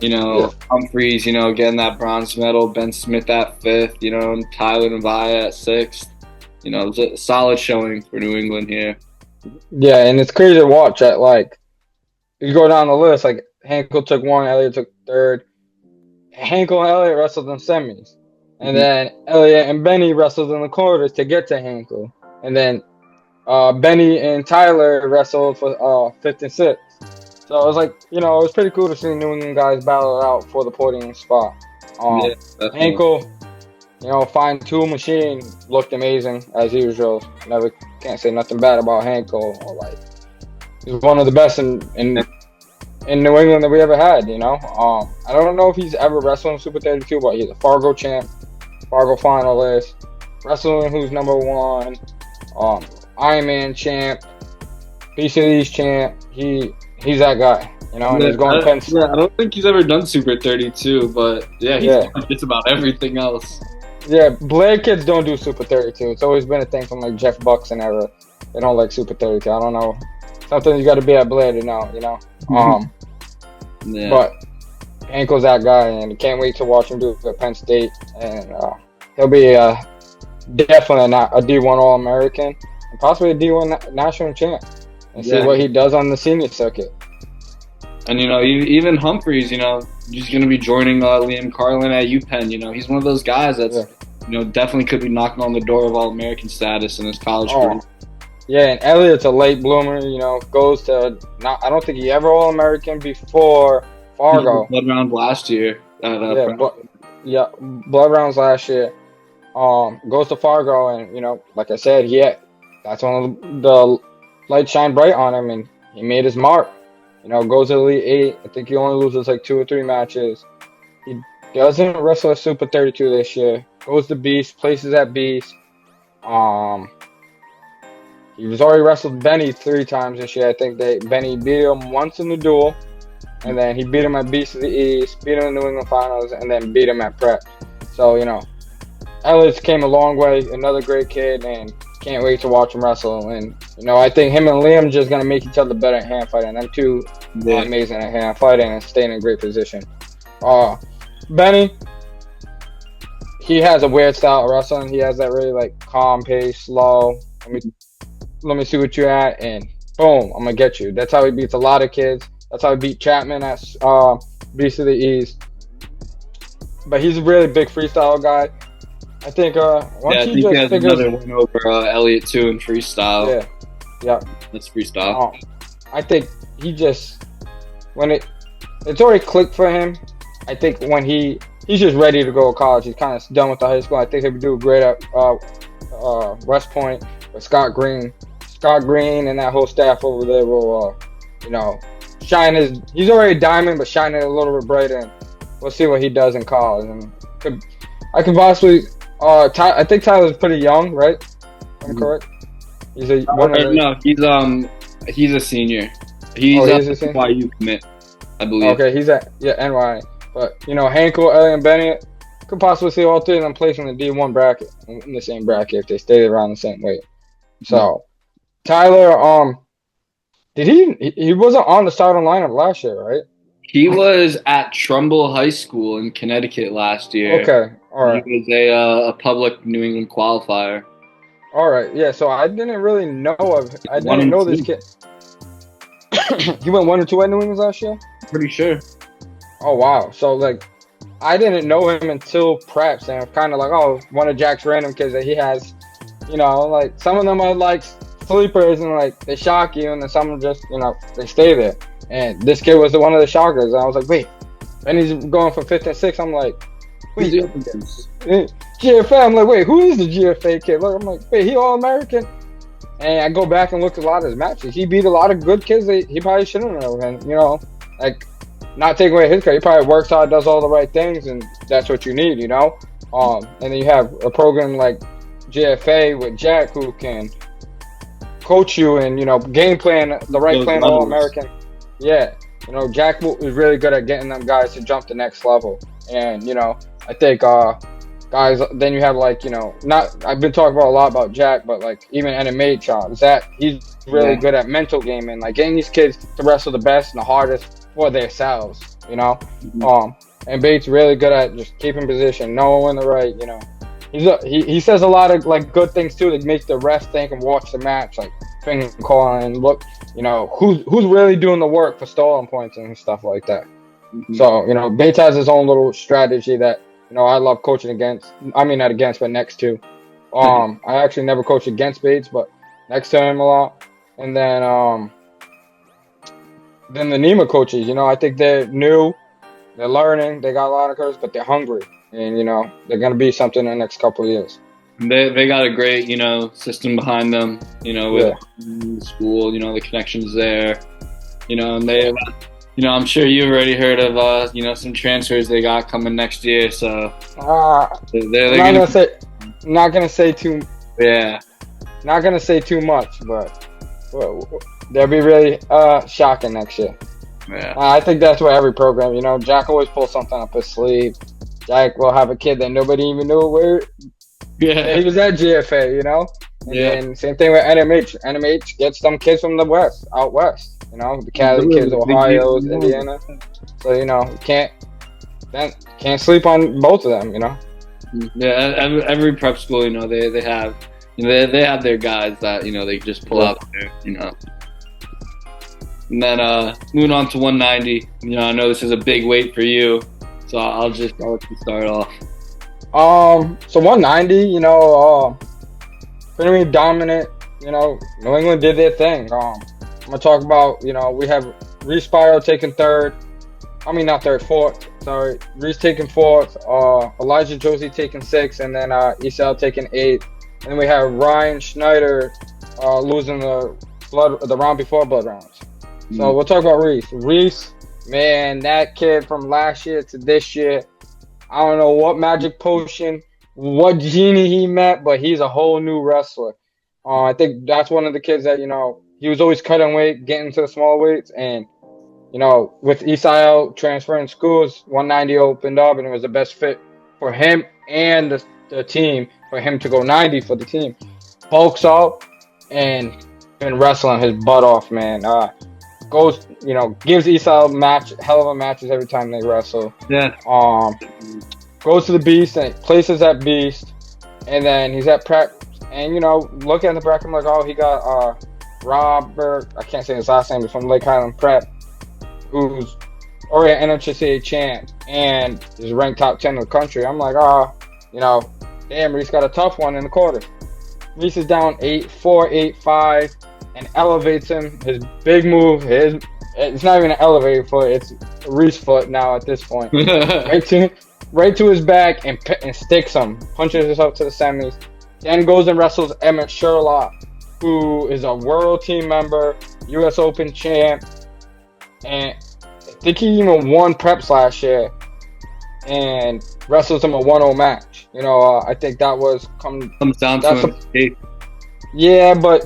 You know, Humphreys. You know, getting that bronze medal. Ben Smith at 5th. You know, and Tyler Nevaeh at 6th. You know, it was a solid showing for New England here. Yeah, and it's crazy to watch. At like, you go down the list. Like Henkel took 1, Elliott took 3rd. Henkel and Elliott wrestled in semis, and then Elliott and Benny wrestled in the quarters to get to Henkel, and then Benny and Tyler wrestled for 5th and 6th. So it was like, you know, it was pretty cool to see New England guys battle it out for the podium spot. Henkel, you know, fine tool machine, looked amazing as usual. Can't say nothing bad about Henkel. Like, he's one of the best in New England that we ever had. You know, I don't know if he's ever wrestled in Super 32, but he's a Fargo champ, Fargo finalist, wrestling who's #1, Ironman champ, Beast of the East champ. He's that guy. You know, and he's going to Penn State. Yeah, I don't think he's ever done Super 32, but yeah, he's done just about everything else. Yeah, Blair kids don't do Super 32. It's always been a thing from like Jeff Bucks and era. They don't like Super 32. I don't know. Something you got to be at Blair to know, you know. But Henkel's that guy, and can't wait to watch him do it at Penn State. And he'll be definitely a D1 All-American and possibly a D1 national champ. And see what he does on the senior circuit. And, you know, even Humphreys, you know, he's going to be joining Liam Carlin at UPenn. You know, he's one of those guys that's, you know, definitely could be knocking on the door of All-American status in his college career. Yeah, and Elliott's a late bloomer, you know, goes to, I don't think he ever All-American before Fargo. Blood round last year. Blood rounds last year. Goes to Fargo, and, you know, like I said, that's one of the lights shine bright on him, and he made his mark. You know, goes to Elite 8. I think he only loses like 2 or 3 matches. He doesn't wrestle a Super 32 this year. Goes to Beast, places at Beast. He was already wrestled Benny 3 times this year. I think Benny beat him once in the duel, and then he beat him at Beast of the East, beat him in the New England Finals, and then beat him at Prep. So, you know, Ellis came a long way. Another great kid, and can't wait to watch him wrestle. And, you know, I think him and Liam just going to make each other better at hand fighting. Them two are amazing at hand fighting and staying in a great position. Benny, he has a weird style of wrestling. He has that really, like, calm pace, slow. Let me see what you're at, and boom, I'm going to get you. That's how he beats a lot of kids. That's how he beat Chapman at Beast of the East. But he's a really big freestyle guy. I think he has another win over Elliott too in freestyle. Yeah. That's freestyle. I think he just it's already clicked for him. I think when he's just ready to go to college. He's kind of done with the high school. I think he'll do great at West Point with Scott Green. Scott Green and that whole staff over there will, you know, shine he's already a diamond, but shine it a little bit brighter. And we'll see what he does in college. And I could possibly. I think Tyler's pretty young, right? I'm correct. He's a he's a senior. He's a senior? NYU commit, I believe. Okay, he's at NY. But you know, Henkel, Elliott, and Bennett could possibly see all 3 of them placed in the D1 bracket, in the same bracket if they stayed around the same weight. So Tyler, he wasn't on the starting lineup last year, right? He was at Trumbull High School in Connecticut last year. Okay, all right. He was a public New England qualifier. All right, yeah. So I didn't really know I didn't know this kid. He went 1 or 2 at New England last year. Pretty sure. Oh wow! So like, I didn't know him until preps, and I'm kind of like, one of Jack's random kids that he has. You know, like some of them are like sleepers, and like they shock you, and then some just, you know, they stay there. And this kid was one of the shockers. And I was like, wait. And he's going from 5th and 6th. I'm like, wait. GFA. I'm like, wait, who is the GFA kid? Look, I'm like, wait, he All-American? And I go back and look at a lot of his matches. He beat a lot of good kids that he probably shouldn't have. And, you know, like, not taking away his credit. He probably works hard, does all the right things, and that's what you need, you know? And then you have a program like GFA with Jack who can coach you and game plan the right Those plan, all levels. American. Yeah, Jack is really good at getting them guys to jump the next level, and I think guys. Then you have not I've been talking about a lot about Jack, but like even NMH, Zach, he's really Yeah. good at mental gaming, like getting these kids to wrestle the best and the hardest for themselves. Mhm. And Bates really good at just keeping position, knowing when to right. He says a lot of like good things too that make the ref think and watch the match, like finger calling and look, who's really doing the work for stolen points and stuff like that. Mhm. So Bates has his own little strategy that I love coaching against. I mean not against, but next to. I actually never coached against Bates, but next to him a lot. And then the Nima coaches, I think they're new, they're learning, they got a lot of courage, but they're hungry, and they're gonna be something in the next couple of years. They got a great system behind them. With Yeah. the school, the connections there. And they. I'm sure you've already heard of some transfers they got coming next year. So they're I'm gonna. not gonna say too. Yeah. Not gonna say too much, but they'll be really shocking next year. Yeah. I think that's what every program, Jack always pulls something up his sleeve. Jack will have a kid that nobody even knew where Yeah. he was at GFA, And Yeah. then same thing with NMH. NMH gets some kids from the West, out West. The Cali kids, Ohio's, Indiana. So can't sleep on both of them. Yeah. Every prep school, they have. They have their guys that they just pull out there. And then moving on to 190. I know this is a big weight for you, so I'll let you start off. So 190, pretty dominant. New England did their thing. I'm gonna talk about, we have Reese Spiro taking third. I mean, not third, fourth. Sorry, Reese taking fourth. Elijah Josie taking sixth, and then Isel taking eighth. And then we have Ryan Schneider losing the round before blood rounds. So we'll talk about Reese. Reese, man, that kid from last year to this year, I don't know what magic potion, what genie he met, but he's a whole new wrestler. I think that's one of the kids that, he was always cutting weight, getting to the small weights. And, with Isel transferring schools, 190 opened up, and it was the best fit for him and the team for him to go 90 for the team. Bulks up and been wrestling his butt off, man. Gives Isel hell of a matches every time they wrestle. Yeah. Goes to the Beast and places that Beast, and then he's at prep. And looking at the bracket, I'm like, oh, he got Robert. I can't say his last name, but from Lake Highland Prep, who's already an NHSA champ and is ranked top 10 in the country. I'm like, damn, Reese got a tough one in the quarter. Reese is down 8-4, 8-5, and elevates him. His big move, it's not even an elevated foot, it's a Reese foot now at this point. right to his back and sticks him, punches himself to the semis. Then goes and wrestles Emmett Sherlock, who is a world team member, U.S. Open champ, and I think he even won preps last year, and wrestles him a 1-0 match. I think that was comes down to him. Yeah, but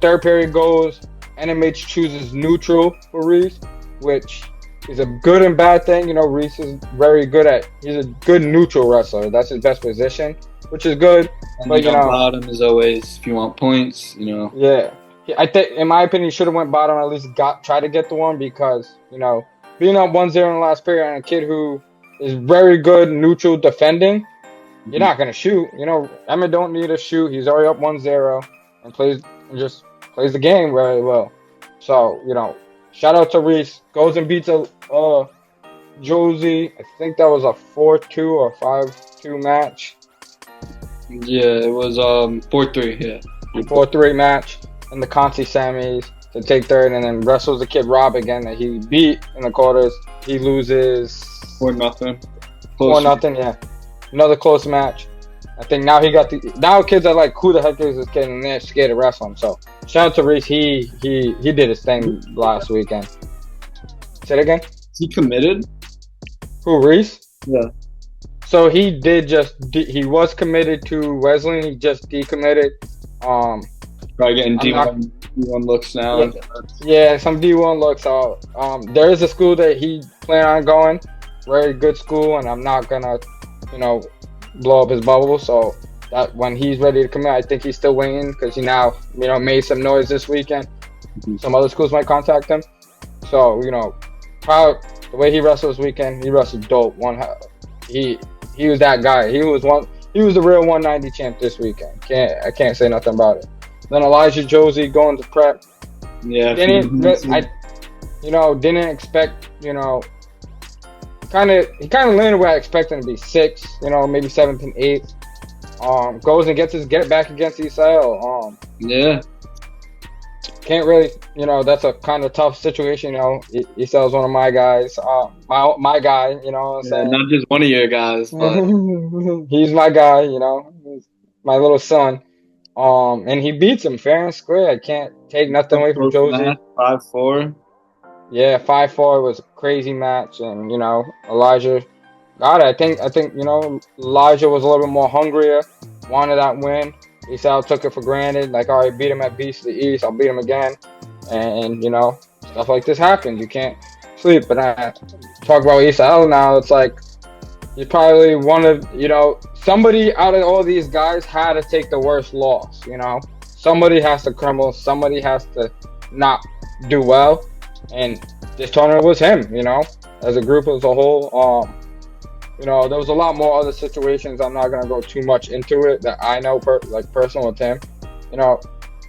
third period goes, NMH chooses neutral for Reese, which is a good and bad thing. Reese is very good he's a good neutral wrestler. That's his best position, which is good. And but bottom as always, if you want points, Yeah, I think, in my opinion, he should have went bottom, at least try to get the one, because being up 1-0 in the last period and a kid who is very good neutral defending, you're not gonna shoot. Emmett don't need to shoot. He's already up 1-0 and just plays the game very well. So shout out to Reese. Goes and beats Josie. I think that was a 4-2 or 5-2 match. Yeah, it was 4-3. Yeah, 4-3 match in the Conti semis to take third, and then wrestles the kid Rob again that he beat in the quarters. He loses 4-0. 4-0. Yeah, another close match. I think now kids are like, who the heck is this kid, and they're scared to wrestle him. So shout out to Reese. He did his thing last weekend. Say it again. Is he committed? Who, Reese? Yeah. So he did he was committed to Wesleyan. He just decommitted. Probably getting I'm not. D1 looks now. Yeah, yeah, some D1 looks. So there is a school that he plan on going, very good school, and I'm not gonna, you know, blow up his bubble. So that when he's ready to commit, I think he's still waiting because he now, made some noise this weekend. Mhm. Some other schools might contact him. So proud the way he wrestled this weekend. He wrestled dope. He was that guy. He was one. He was the real 190 champ this weekend. I can't say nothing about it. Then Elijah Josie going to prep. Yeah. Didn't expect. He kind of landed where I expected him to be 6. Maybe 7th and 8th. Goes and get it back against Esau. Yeah. Can't really, that's a kind of tough situation. Esau's one of my guys. My guy. You know what I'm saying? Not just one of your guys, but he's my guy. He's my little son. And he beats him fair and square. I can't take nothing away from Josie. 5-4. Yeah, 5-4 was a crazy match, and Elijah got it. I think Elijah was a little bit more hungrier, wanted that win. Esau took it for granted. Like, all right, beat him at Beast of the East. I'll beat him again, and stuff like this happens. You can't sleep. But I talk about Esau now. It's like he's probably one of somebody out of all these guys had to take the worst loss. Somebody has to crumble. Somebody has to not do well. And this tournament was him, as a group as a whole. There was a lot more other situations. I'm not gonna go too much into it that I know, personal with him.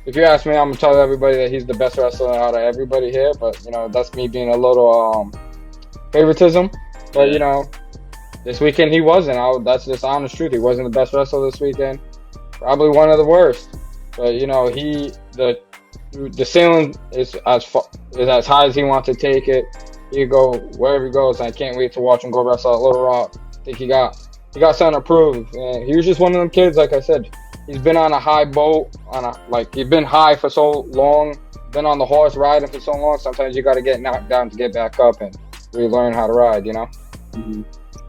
If you ask me, I'm gonna tell everybody that he's the best wrestler out of everybody here. But that's me being a little favoritism. But this weekend he wasn't. That's just honest truth. He wasn't the best wrestler this weekend. Probably one of the worst. But the ceiling is as high as he wants to take it. He could go wherever he goes. I can't wait to watch him go wrestle at Little Rock. I think he got something to prove. And he was just one of them kids. Like I said, he's been on a high boat. He's been high for so long. Been on the horse riding for so long. Sometimes you got to get knocked down to get back up and relearn how to ride. Mm-hmm.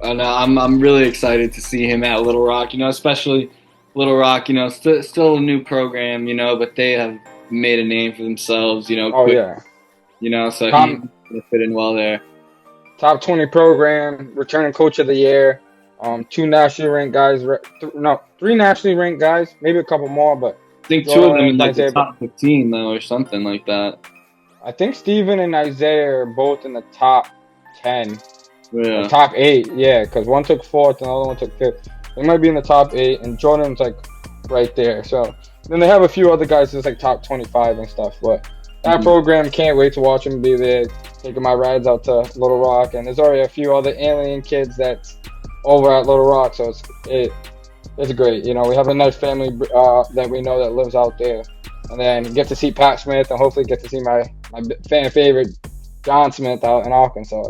And I'm really excited to see him at Little Rock. Especially Little Rock. Still a new program. But they have made a name for themselves. Oh yeah. So he's gonna fit in well there. Top 20 program, returning coach of the year. 2 nationally ranked guys. 3 nationally ranked guys. Maybe a couple more, but I think 2 of them in the top 15 though, or something like that. I think Steven and Isaiah are both in the top 10. Yeah. Top 8, yeah, because one took 4th and the other one took 5th. They might be in the top 8, and Jordan's right there. So then they have a few other guys that's top 25 and stuff. But that program, can't wait to watch him be there. Taking my rides out to Little Rock, and there's already a few other alien kids that's over at Little Rock, so it's great. We have a nice family that we know that lives out there, and then get to see Pat Smith, and hopefully get to see my fan favorite John Smith out in Arkansas.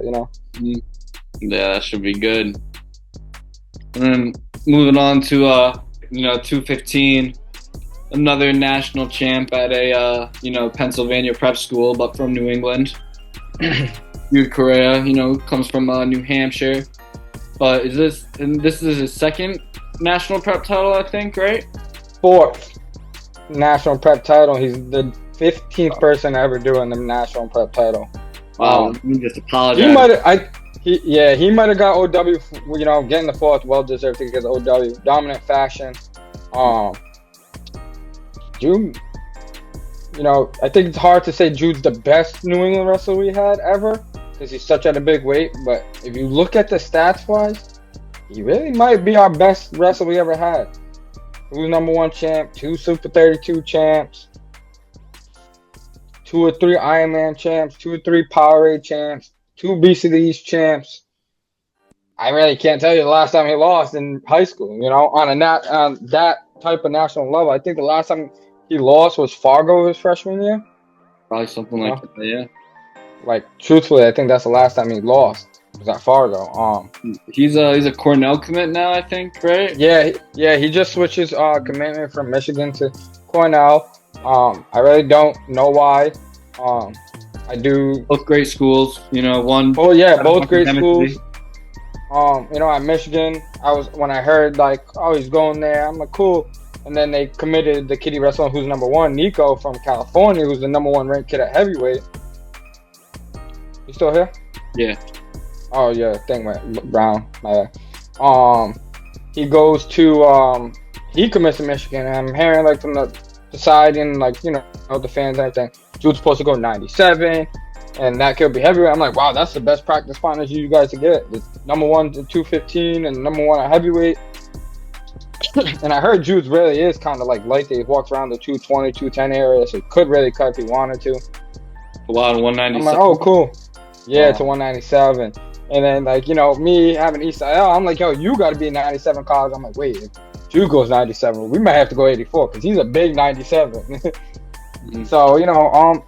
Yeah, that should be good. And then moving on to 215. Another national champ at a Pennsylvania prep school, but from New England. Jude Correa, comes from New Hampshire. But this is his 2nd national prep title, I think, right? 4th national prep title. He's the 15th person to ever do in the national prep title. Wow, let me just apologize. He might have got OW. Getting the 4th, well deserved to get OW. Dominant fashion. Jude, I think it's hard to say Jude's the best New England wrestler we had ever because he's such at a big weight. But if you look at the stats wise, he really might be our best wrestler we ever had. He was #1 champ, 2 Super 32 champs, 2 or 3 Ironman champs, 2 or 3 Powerade champs, 2 Beast of the East champs. I really can't tell you the last time he lost in high school. On that type of national level. I think the last time he lost was Fargo his freshman year. Probably something like that, yeah. Truthfully, I think that's the last time he lost. Was at Fargo. He's a Cornell commit now, I think, right? Yeah. He just switches commitment from Michigan to Cornell. I really don't know why. I do. Both great schools, one. Oh yeah, both great schools. At Michigan, when I heard he's going there, I'm like, cool. and then they committed the kid he wrestled who's number one, Nico from California, who's the number one ranked kid at heavyweight. You still here? Yeah. Oh yeah, thing went brown. My bad. He goes to he commits to Michigan, and I'm hearing like from the side and like the fans and everything. Jude's supposed to go 97, and that could be heavyweight. I'm like, wow, that's the best practice partners you guys to get. The number one to 215 and number one at heavyweight. And I heard Jude's really is kind of like light. He walks around the 220, 210 area, so he could really cut if he wanted to. Wow, 197. I'm like, oh, cool. Yeah, to 197. And then, like, me having Isaiah, I'm like, yo, you got to be 97 college. I'm like, wait, if Jude goes 97, we might have to go 84 because he's a big 97. So,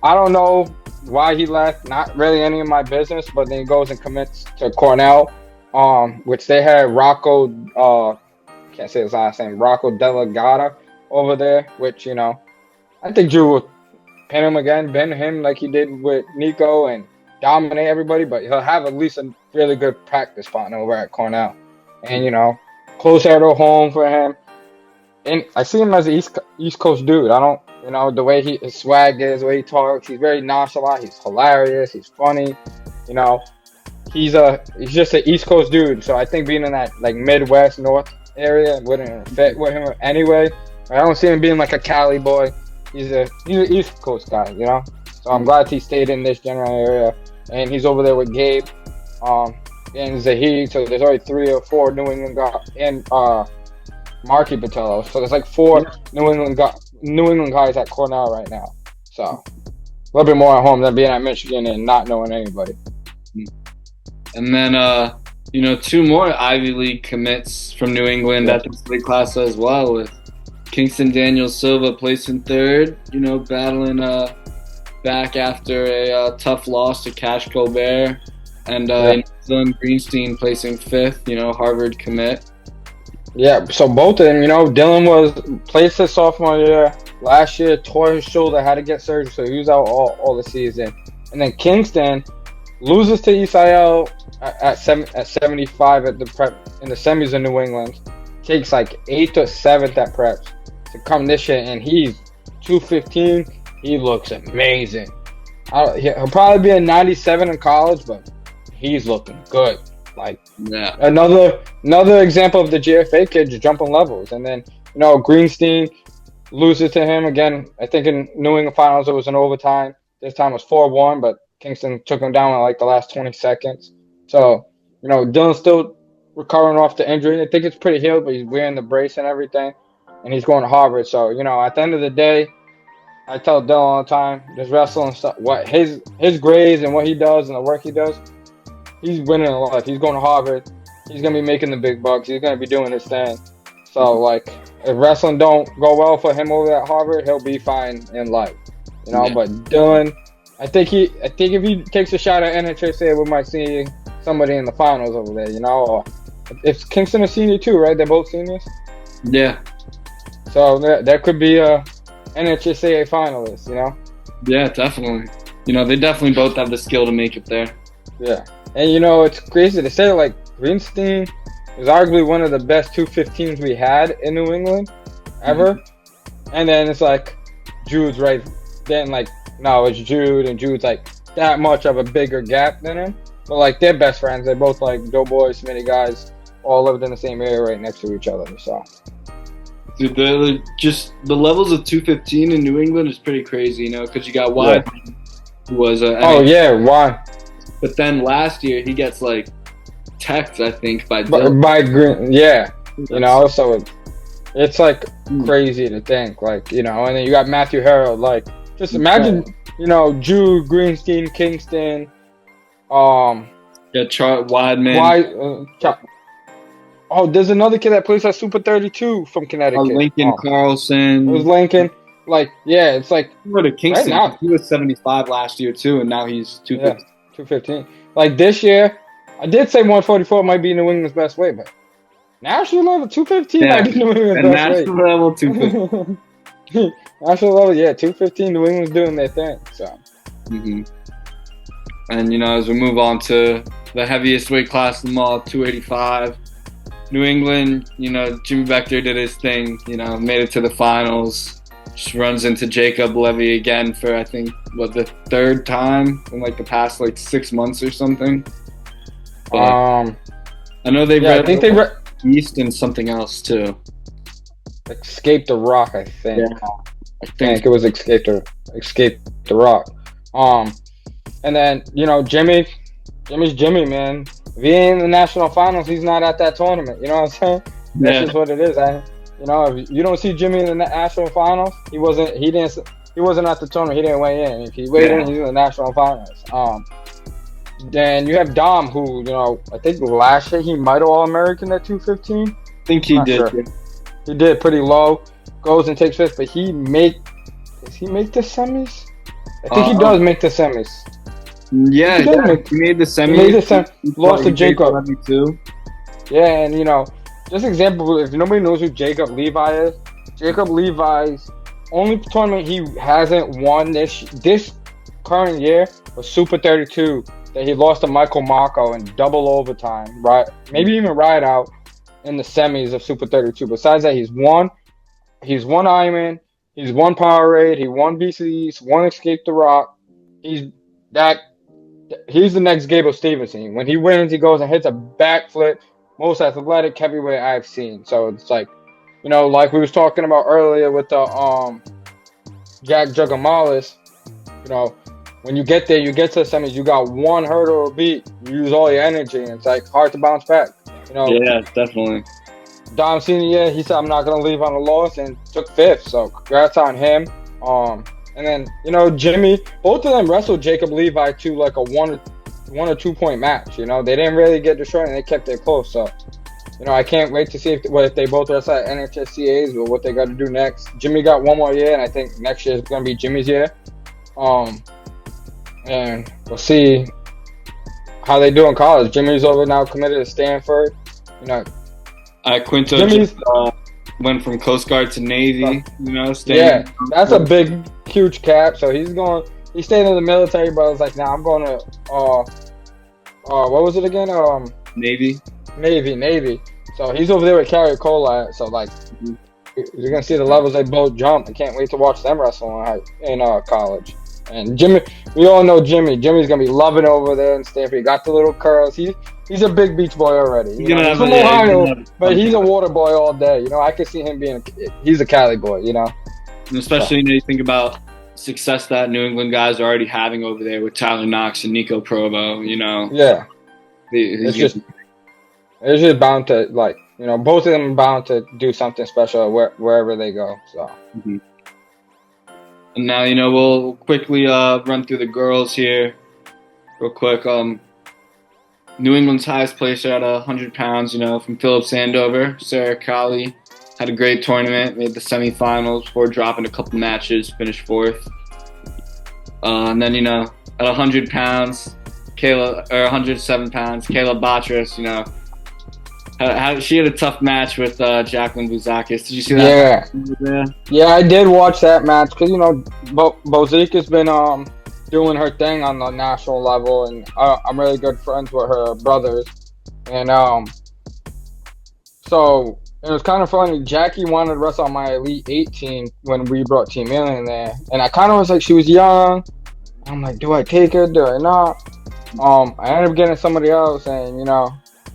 I don't know why he left. Not really any of my business, but then he goes and commits to Cornell, which they had Rocco, can't say his last name, Rocco Delegata over there, which, I think Jude will pin him again, bend him like he did with Nico and dominate everybody, but he'll have at least a really good practice partner over at Cornell. And, closer to home for him. And I see him as an East Coast dude. I don't, the way his swag is, the way he talks, he's very nonchalant, he's hilarious, he's funny, he's just an East Coast dude. So I think being in that like Midwest, North area wouldn't fit with him anyway. I don't see him being like a Cali boy. He's an East Coast guy, So I'm glad he stayed in this general area. And he's over there with Gabe and Zahid. So there's already 3 or 4 New England guys and Marky Patello. So there's like 4 New England guys at Cornell right now. So a little bit more at home than being at Michigan and not knowing anybody. And then 2 more Ivy League commits from New England at this weight class as well, with Kingston Daniel Silva placing 3rd, battling back after a tough loss to Cash Colbert, and Dylan Greenstein placing 5th, Harvard commit. Yeah, so both of them, Dylan was placed his sophomore year. Last year, tore his shoulder, had to get surgery, so he was out all the season. And then Kingston loses to ECIL at 75 at the prep in the semis in New England. Takes like 8th or 7th at preps to come this year, and he's 215. He looks amazing. He'll probably be a 97 in college, but he's looking good. Like another example of the GFA kid just jumping levels. And then Greenstein loses to him again. I think in New England finals it was an overtime. This time it was 4-1, but Kingston took him down in like the last 20 seconds. So Dylan's still recovering off the injury. I think it's pretty healed, but he's wearing the brace and everything, and he's going to Harvard. So at the end of the day, I tell Dylan all the time, just wrestling stuff, what his grades and what he does and the work he does, he's winning in life. He's going to Harvard. He's going to be making the big bucks. He's going to be doing his thing. So, like, if wrestling don't go well for him over at Harvard, he'll be fine in life. But Dylan, I think if he takes a shot at NHSA, we might see somebody in the finals over there, Or if Kingston a senior too, right? They're both seniors? Yeah. So, there could be a NHSA finalist, Yeah, definitely. They definitely both have the skill to make it there. Yeah. And, it's crazy to say, like, Greenstein was arguably one of the best 215s we had in New England ever. Mm-hmm. And then it's like, Jude's right then, like, no, it's Jude, and Jude's, like, that much of a bigger gap than him. But, like, they're best friends. They're both, like, doughboys, Smitty guys, all lived in the same area right next to each other, so. Dude, the levels of 215 in New England is pretty crazy, because you got Weidman, who was why? But then last year he gets like teched, I think, by Green. Yeah, so it's like crazy to think, like, and then you got Matthew Harrell, like, just imagine, Jude, Greenstein, Kingston, Weidman. There's another kid that plays at Super 32 from Connecticut. Lincoln Carlson. It was Lincoln. Like, yeah, it's like. Go to Kingston. Right now, he was 75 last year too, and now he's 215. Yeah, 215. Like this year, I did say 144 might be New England's best weight, but national level 215 might be New England's best weight. National level 215. National level, 215. New England's doing their thing. So. Mm-hmm. And as we move on to the heaviest weight class in them all, 285. New England, Jimmy Bector did his thing, made it to the finals. Just runs into Jacob Levy again for, I think, the third time in like the past 6 months or something. But I know they I think they East and something else too. Escape the Rock, I think. Yeah, I think it was Escape the Rock. And then Jimmy's Jimmy, man. If he ain't in the national finals, he's not at that tournament. You know what I'm saying? That's just what it is. If you don't see Jimmy in the national finals, he wasn't at the tournament. He didn't weigh in. If he weighed in, he's in the national finals. Then you have Dom, who I think last year he might have All-American at 215. I think he did. Sure. He did pretty low. Goes and takes fifth, but does he make the semis? I think he does make the semis. Yeah, he made the semis. Lost to Jacob. Too. Yeah, and just example, if nobody knows who Jacob Levi is, Jacob Levi's only tournament he hasn't won this current year was Super 32 that he lost to Michael Mako in double overtime, right? Maybe even ride out in the semis of Super 32. Besides that, he's won Ironman, he's won Powerade, he won BC East, won Escape the Rock. He's the next Gable Stevenson. When he wins, he goes and hits a backflip. Most athletic heavyweight I've seen. So it's like we was talking about earlier with the Jack Jugamalis, when you get there, you get to the semis, you got one hurdle to beat. You use all your energy, and it's like hard to bounce back. Yeah, definitely. Dom Senior, he said, I'm not going to leave on a loss, and took fifth. So congrats on him. And then, Jimmy, both of them wrestled Jacob Levi to like a 1 or 2 point match. They didn't really get destroyed, and they kept it close. So, I can't wait to see if they both wrestle at NHSCAs or what they got to do next. Jimmy got one more year, and I think next year is going to be Jimmy's year. And we'll see how they do in college. Jimmy's over now, committed to Stanford. Quinto just went from Coast Guard to Navy. Yeah, that's a big, huge cap. So he stayed in the military, but it's like, nah, I'm going to what was it again? Navy. So he's over there with Carrie Cola. So you're gonna see the levels they both jump. I can't wait to watch them wrestle in college. And Jimmy, we all know Jimmy. Jimmy's gonna be loving over there in Stanford. He got the little curls. He's a big beach boy already. He's from Ohio, but he's a water boy all day. I can see him he's a Cali boy. And especially you think about success that New England guys are already having over there with Tyler Knox and Nico Provo. Yeah, it's just bound to both of them are bound to do something special wherever they go. So. Mm-hmm. And now, we'll quickly run through the girls here real quick. New England's highest placer at 100 pounds, from Philip Sandover, Sarah Colley, had a great tournament, made the semifinals before dropping a couple matches, finished fourth. And then, at 100 pounds, 107 pounds, Kayla Batras, she had a tough match with Jacqueline Bouzakis. Did you see that? Yeah, I did watch that match because Bouzakis been doing her thing on the national level, and I'm really good friends with her brothers, and so it was kind of funny. Jackie wanted to wrestle on my Elite 18 when we brought Team Alien there, and I kind of was like, she was young. I'm like, do I take her? Do I not? I ended up getting somebody else, and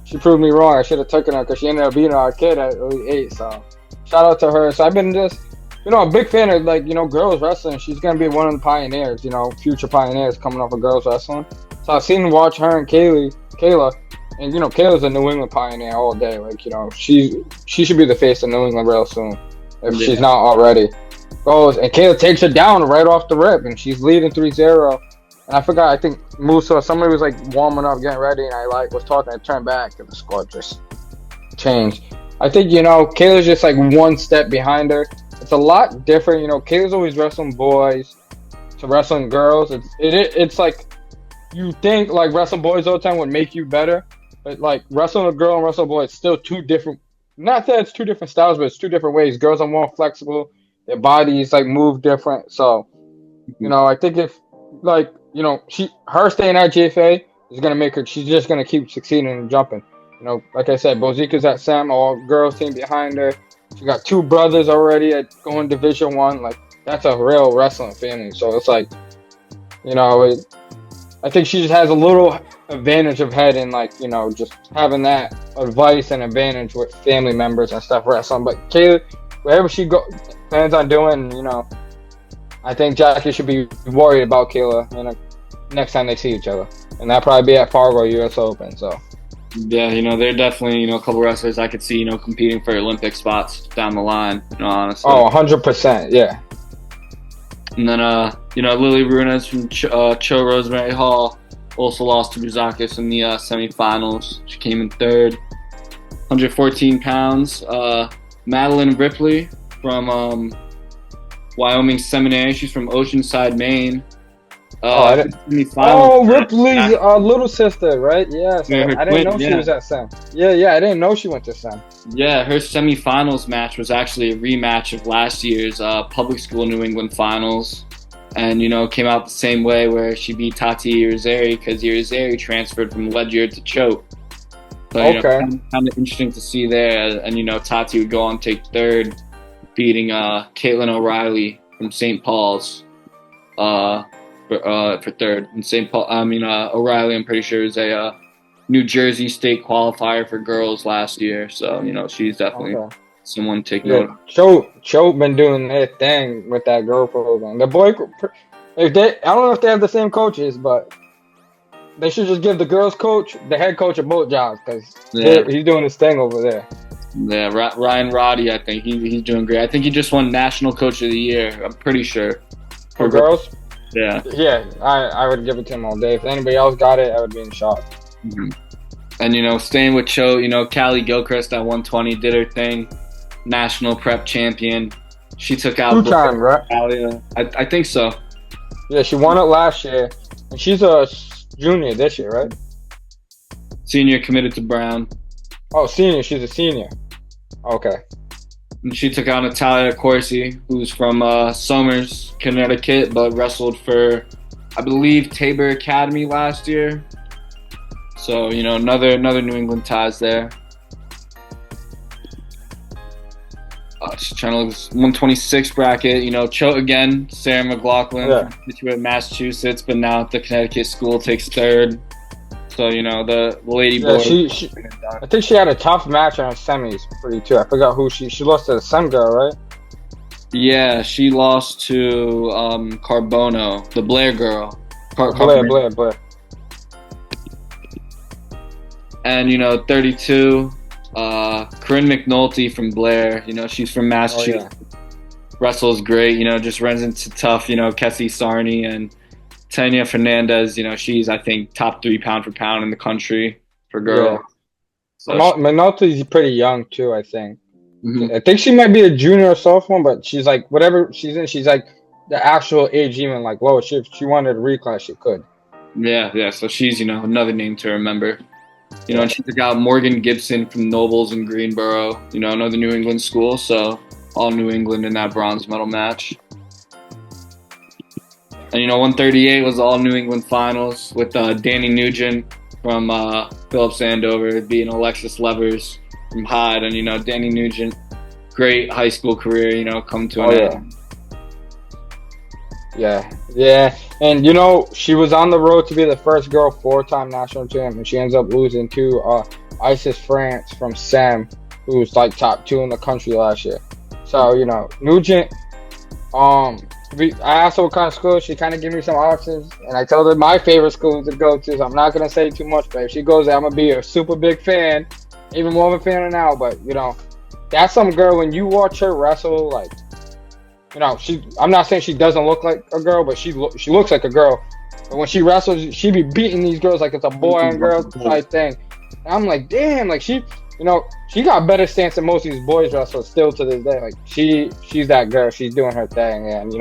she proved me wrong. I should have taken her because she ended up beating our kid at Elite 8. So shout out to her. So I've been just, a big fan of girls wrestling. She's gonna be one of the pioneers, future pioneers coming up with girls wrestling. So I've seen watch her and Kayla, and Kayla's a New England pioneer all day. She should be the face of New England real soon if she's not already. Goes and Kayla takes her down right off the rip, and she's leading 3-0. And I forgot, I think Musa, somebody was warming up, getting ready, and I was talking, I turned back, and the score just changed. I think, Kayla's just one step behind her. It's a lot different, Kayla's always wrestling boys to wrestling girls. It's like, you think wrestling boys all the time would make you better, but wrestling a girl and wrestling a boy, it's still two different, not that it's two different styles, but it's two different ways. Girls are more flexible, their bodies move different. So, I think if her staying at GFA is gonna make her. She's just gonna keep succeeding and jumping. Like I said, Bozika's at Sam, all girls team behind her. She got two brothers already at going Division 1. Like that's a real wrestling family. So it's like, you know, I think she just has a little advantage of head in like, just having that advice and advantage with family members and stuff wrestling. But Kayla, whatever she plans on doing, I think Jackie should be worried about Kayla, next time they see each other, and that'll probably be at Fargo U.S. Open. So. Yeah, they're definitely, a couple wrestlers I could see, competing for Olympic spots down the line, honestly. Oh, 100%, yeah. And then, Lily Runas from Cho Rosemary Hall also lost to Brzakis in the semifinals. She came in third. 114 pounds. Madeline Ripley from Wyoming Seminary. She's from Oceanside, Maine. Ripley's little sister, right? Yeah, so I didn't know she was at Sem. Yeah, I didn't know she went to Sem. Yeah, her semifinals match was actually a rematch of last year's public school New England finals. And, came out the same way where she beat Tati Irizarry because Irizarry transferred from Ledyard to Choate. So, kind of interesting to see there. And, Tati would go on to take third, beating Caitlin O'Reilly from St. Paul's. For third. And O'Reilly, I'm pretty sure, is a New Jersey state qualifier for girls last year. So, she's definitely someone taking note. Choate been doing their thing with that girl program. The boy, I don't know if they have the same coaches, but they should just give the girls coach the head coach of both jobs because he's doing his thing over there. Yeah, Ryan Roddy, I think he's doing great. I think he just won National Coach of the Year. I'm pretty sure for girls. Yeah, I would give it to him all day. If anybody else got it, I would be in shock. Mm-hmm. And staying with Cho, Callie Gilchrist at 120 did her thing, national prep champion. She took out 2 times, right? I think so. Yeah, she won it last year, and she's a junior this year, right? Senior committed to Brown. Oh, senior. She's a senior. Okay. And she took out Natalia Corsi, who's from Somers, Connecticut, but wrestled for, I believe, Tabor Academy last year. So, another New England ties there. Just trying to look at this 126 bracket. Cho again, Sarah McLaughlin from Situate, Massachusetts, but now at the Connecticut school takes third. So, the lady boy. I think she had a tough match in her semis too. I forgot who she lost to the Sem girl, right? Yeah, she lost to Carbono, the Blair girl. Blair. And, 32, Corinne McNulty from Blair. She's from Massachusetts. Oh, yeah. Wrestles great, just runs into tough, Kessie Sarney and Tanya Fernandez, she's, I think, top 3 pound for pound in the country for girls. Yeah. So McNulty's pretty young, too, I think. Mm-hmm. I think she might be a junior or sophomore, but she's like, whatever she's in, she's like the actual age even like lower. If she wanted to reclass, she could. Yeah. So she's, another name to remember. And she took out Morgan Gibson from Nobles in Greensboro, another New England school. So all New England in that bronze medal match. And, 138 was all New England finals with Danny Nugent from Phillips Andover beating Alexis Levers from Hyde. And, Danny Nugent, great high school career, come to an end. Yeah. And, she was on the road to be the first girl 4-time national champ, and she ends up losing to Isis France from Sem, who was like top 2 in the country last year. So, Nugent, I asked her what kind of school. She kind of gave me some options, and I told her my favorite school to go to. So I'm not gonna say too much, but if she goes there, I'm gonna be a super big fan, even more of a fan now. But that's some girl. When you watch her wrestle, like, I'm not saying she doesn't look like a girl, but she looks like a girl. But when she wrestles, she be beating these girls like it's a boy and girl type thing. And I'm like, damn, like she got better stance than most of these boys wrestlers still to this day. Like she's that girl. She's doing her thing, and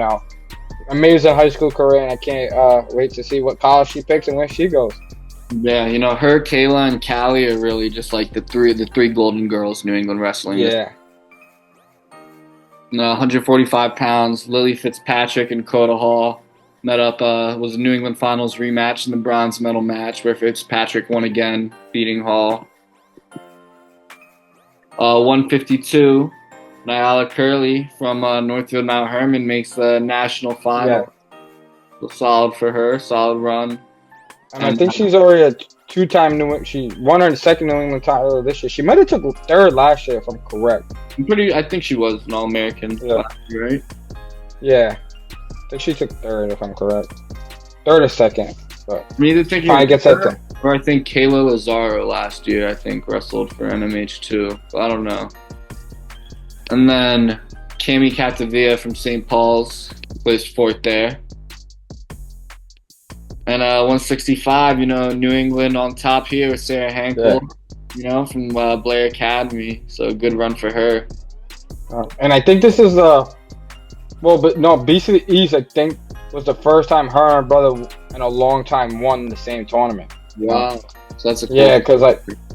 amazing high school career. And I can't wait to see what college she picks and where she goes. Yeah, her, Kayla, and Callie are really just like the three golden girls New England wrestling. Yeah. 145 pounds. Lily Fitzpatrick and Coda Hall met up. Was a New England Finals rematch in the bronze medal match where Fitzpatrick won again, beating Hall. 152, Nyala Curley from Northfield Mount Hermon makes the national final. So solid for her, solid run. And I think she's already a two-time She won her second New England title this year. She might have took third last year, if I'm correct. I think she was an All-American last year, right? Yeah, I think she took third, if I'm correct. Third or second. But I'm either thinking I guess that. Or I think Kayla Lazaro last year, I think, wrestled for NMH too. But I don't know. And then Cami Catavia from St. Paul's placed fourth there. And 165, New England on top here with Sarah Hankel, from Blair Academy. So a good run for her. And I think this is BC East, I think, was the first time her and her brother in a long time won the same tournament. Wow. So that's a cool. Yeah, because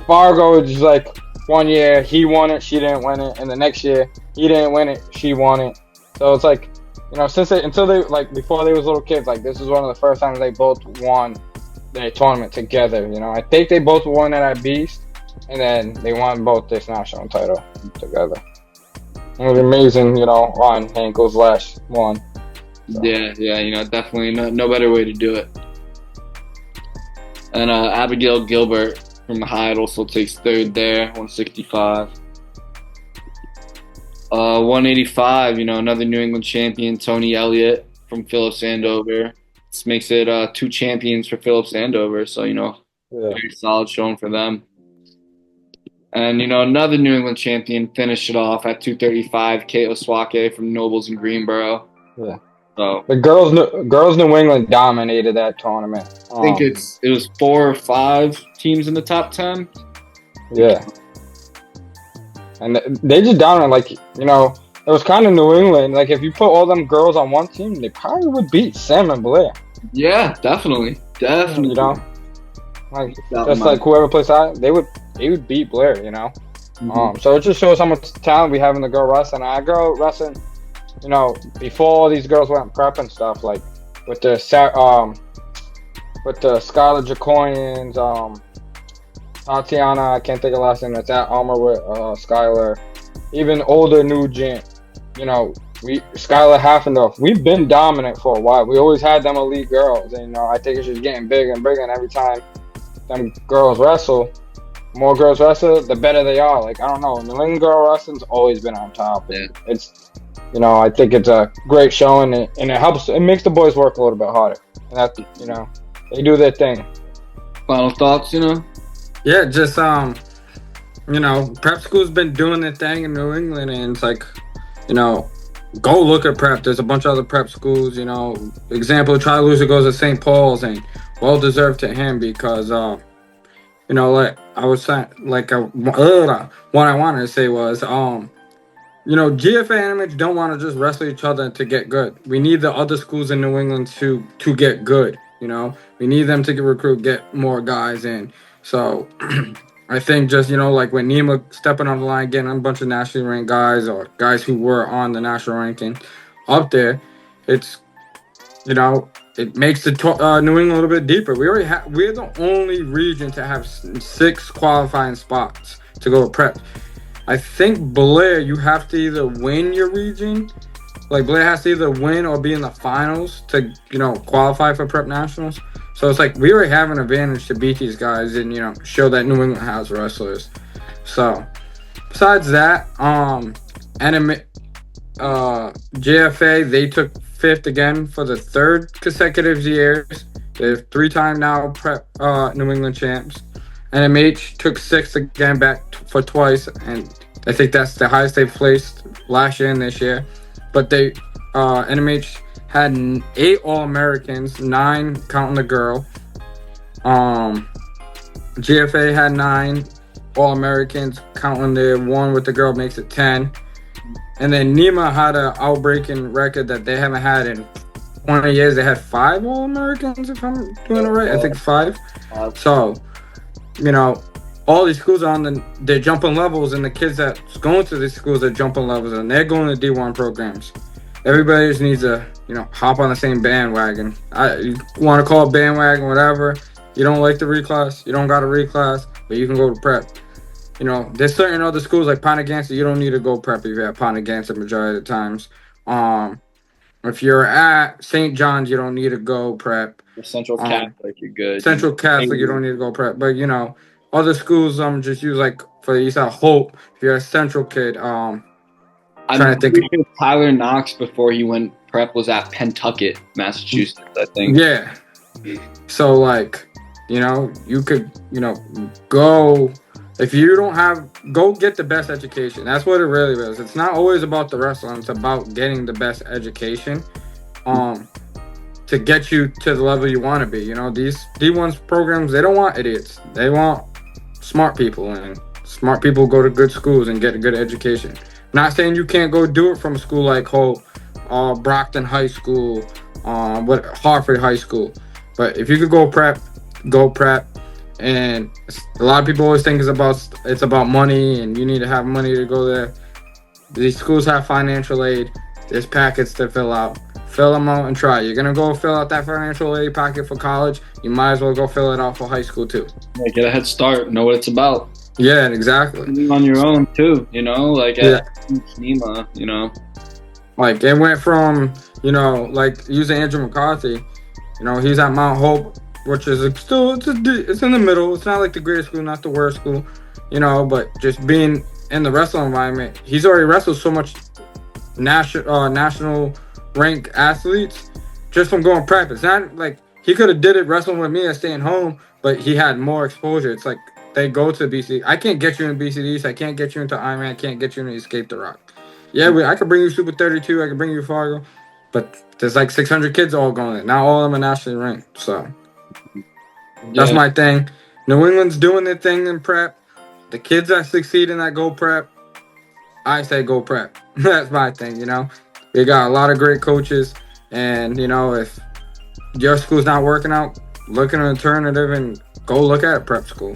Fargo is like 1 year he won it, she didn't win it, and the next year he didn't win it, she won it. So it's like, before they was little kids, this is one of the first times they both won their tournament together. I think they both won it at Beast, and then they won both this national title together. It was amazing, on Hankel's last one. So. Yeah, definitely no better way to do it. And Abigail Gilbert from the Hyde also takes third there, 165. 185, another New England champion, Tony Elliott from Phillips Andover. This makes it 2 champions for Phillips Andover, so, very solid showing for them. And, another New England champion finished it off at 235, Kate Oswake from Nobles in Greensboro. Yeah. So the girls New England dominated that tournament. I think it was 4 or 5 teams in the top 10. Yeah. And they just dominated, it was kind of New England. If you put all them girls on one team, they probably would beat Sam and Blair. Yeah, definitely. Just whoever plays out, they would beat Blair, Mm-hmm. So it just shows how much talent we have in the girl wrestling. And girl wrestling, before all these girls went prep and stuff, with the Skylar Jacoyans, Tatiana, I can't think of the last name, that's at Alma with Skylar. Even older Nugent, Skylar Haffendorf. We've been dominant for a while. We always had them elite girls. And, I think it's just getting bigger and bigger. And every time them girls wrestle, more girls wrestle, the better they are. I don't know. New England girl wrestling's always been on top. Yeah. It's, I think it's a great show, and it helps. It makes the boys work a little bit harder. And that's, they do their thing. Final thoughts, Yeah, just prep school's been doing their thing in New England, and it's go look at prep. There's a bunch of other prep schools. Example, Charlie Loser goes to St. Paul's, and well deserved to him because like I was saying, what I wanted to say was GFA and MH don't want to just wrestle each other to get good. We need the other schools in New England to get good. We need them to get more guys in. So I think just, when Nima stepping on the line, getting a bunch of nationally ranked guys or guys who were on the national ranking up there, it's, it makes the New England a little bit deeper. We're the only region to have 6 qualifying spots to go to prep. I think Blair, you have to either win your region. Blair has to either win or be in the finals to, qualify for prep nationals. So it's we already have an advantage to beat these guys and, show that New England has wrestlers. So besides that, JFA, they took 5th again for the 3rd consecutive years. They're 3-time now prep New England champs. NMH took 6th again back for twice, and I think that's the highest they've placed last year and this year. But they NMH had 8 All-Americans, 9 counting the girl. GFA had 9 All-Americans, counting the one with the girl makes it 10. And then Nima had an outbreaking record that they haven't had in 20 years. They had 5 All-Americans, if I'm doing it right. I think 5. So, all these schools are on they're jumping levels, and the kids that's going to these schools are jumping levels, and they're going to D1 programs. Everybody just needs to, hop on the same bandwagon. You want to call it bandwagon, whatever. You don't like the reclass, you don't got to reclass, but you can go to prep. there's certain other schools like Pontigansa, you don't need to go prep if you're at Pontigansa majority of the times. If you're at St. John's, you don't need to go prep. Central Catholic, you're good. Central Catholic, you don't need to go prep. But other schools, just use like for you said Hope. If you're a Central kid, I'm trying to think. Tyler Knox before he went prep was at Pentucket, Massachusetts, I think. Yeah. So like, you could, go. If you don't have, go get the best education. That's what it really is. It's not always about the wrestling. It's about getting the best education, to get you to the level you want to be. These D1's programs, they don't want idiots. They want smart people, and smart people go to good schools and get a good education. Not saying you can't go do it from a school like Hope, Brockton High School, Hartford High School. But if you could go prep, go prep. And a lot of people always think it's about money and you need to have money to go there. These schools have financial aid. There's packets to fill out. Fill them out and try. You're going to go fill out that financial aid packet for college. You might as well go fill it out for high school too. Yeah, get a head start. Know what it's about. Yeah, exactly. On your own too, like at SEMA, Like it went from, like using Andrew McCarthy, he's at Mount Hope, which is still, it's in the middle. It's not like the greatest school, not the worst school, but just being in the wrestling environment, he's already wrestled so much national rank athletes just from going prep. It's not like he could have did it wrestling with me and staying home, but he had more exposure. It's like they go to BC. I can't get you in BCDs. I can't get you into Ironman. I can't get you into Escape the Rock. Yeah, I could bring you Super 32. I could bring you Fargo, but there's like 600 kids all going there. Not all of them are nationally ranked. So that's my thing. New England's doing their thing in prep. The kids that succeed in that go prep, I say go prep. That's my thing, They got a lot of great coaches. And, if your school's not working out, look at an alternative and go look at a prep school,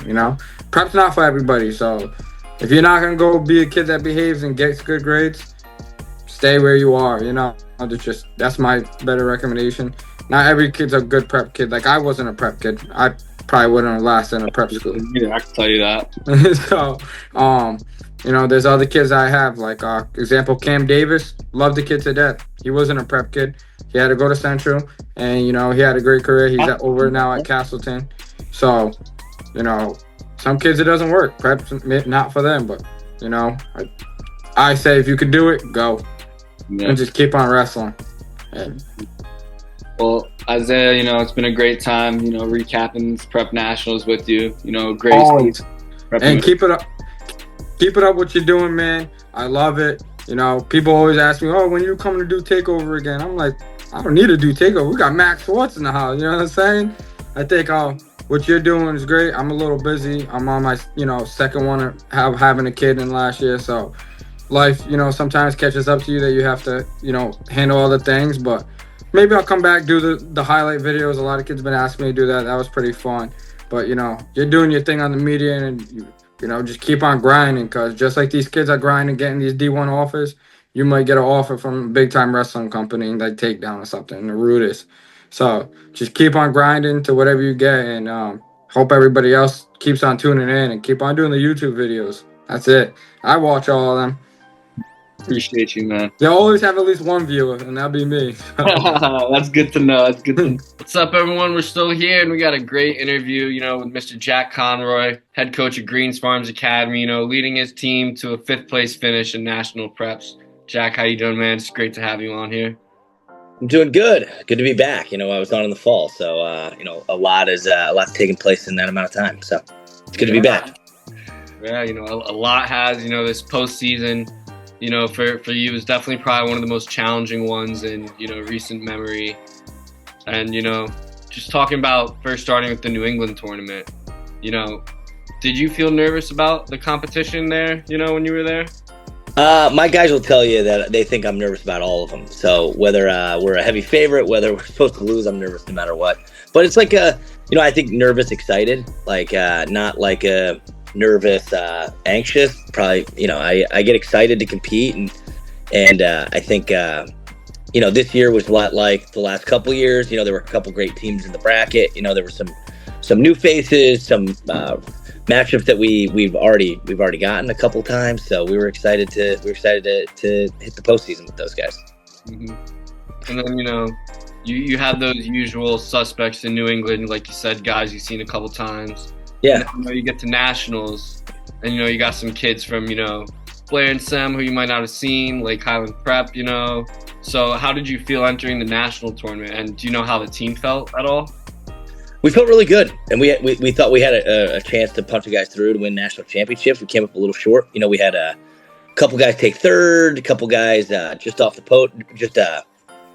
Prep's not for everybody. So if you're not going to go be a kid that behaves and gets good grades, stay where you are, That's my better recommendation. Not every kid's a good prep kid. Like, I wasn't a prep kid. I probably wouldn't have lasted in a prep school. Yeah, I can tell you that. So, there's other kids I have, like, example, Cam Davis, loved the kid to death. He wasn't a prep kid. He had to go to Central, and, he had a great career. He's over now at Castleton. So, some kids it doesn't work. Prep's not for them, but, I say if you could do it, go. Yeah. And just keep on wrestling. And, well, Isaiah, it's been a great time, recapping prep nationals with you. Great. Always. And keep it up. Keep it up what you're doing, man. I love it. People always ask me, when you coming to do TakeOver again? I'm like, I don't need to do TakeOver. We got Max Schwartz in the house. You know what I'm saying? I think what you're doing is great. I'm a little busy. I'm on my, second one of having a kid in last year. So life, sometimes catches up to you that you have to, handle other things. But maybe I'll come back, do the highlight videos. A lot of kids have been asking me to do that. That was pretty fun. But, you're doing your thing on the media, and, just keep on grinding, because just like these kids are grinding, getting these D1 offers, you might get an offer from a big-time wrestling company like Takedown or something, the Rudis. So just keep on grinding to whatever you get, and hope everybody else keeps on tuning in and keep on doing the YouTube videos. That's it. I watch all of them. Appreciate you, man. They'll always have at least one viewer, and that'll be me. That's good to know. What's up, everyone? We're still here, and we got a great interview, with Mr. Jack Conroy, head coach of Greens Farms Academy, leading his team to a 5th place finish in national preps. Jack, how you doing, man? It's great to have you on here. I'm doing good. Good to be back. I was on in the fall, so a lot's taken place in that amount of time. So it's good to be back. Yeah, a lot has, this postseason. For you, is definitely probably one of the most challenging ones in, recent memory. And, just talking about first starting with the New England tournament, did you feel nervous about the competition there, when you were there? My guys will tell you that they think I'm nervous about all of them. So whether we're a heavy favorite, whether we're supposed to lose, I'm nervous no matter what. But it's like I think nervous, excited, like not like a nervous, anxious. Probably, I get excited to compete, and I think this year was a lot like the last couple years. There were a couple great teams in the bracket. There were some new faces, some matchup that we've already gotten a couple times. So we were excited to hit the postseason with those guys. Mm-hmm. And then you have those usual suspects in New England, like you said, guys you've seen a couple times. Yeah. And you get to nationals, and you got some kids from Blair and Sem who you might not have seen, Lake Highland Prep. So how did you feel entering the national tournament? And do you know how the team felt at all? We felt really good, and we thought we had a chance to punch the guys through to win national championships. We came up a little short. We had a couple guys take third, a couple guys just off the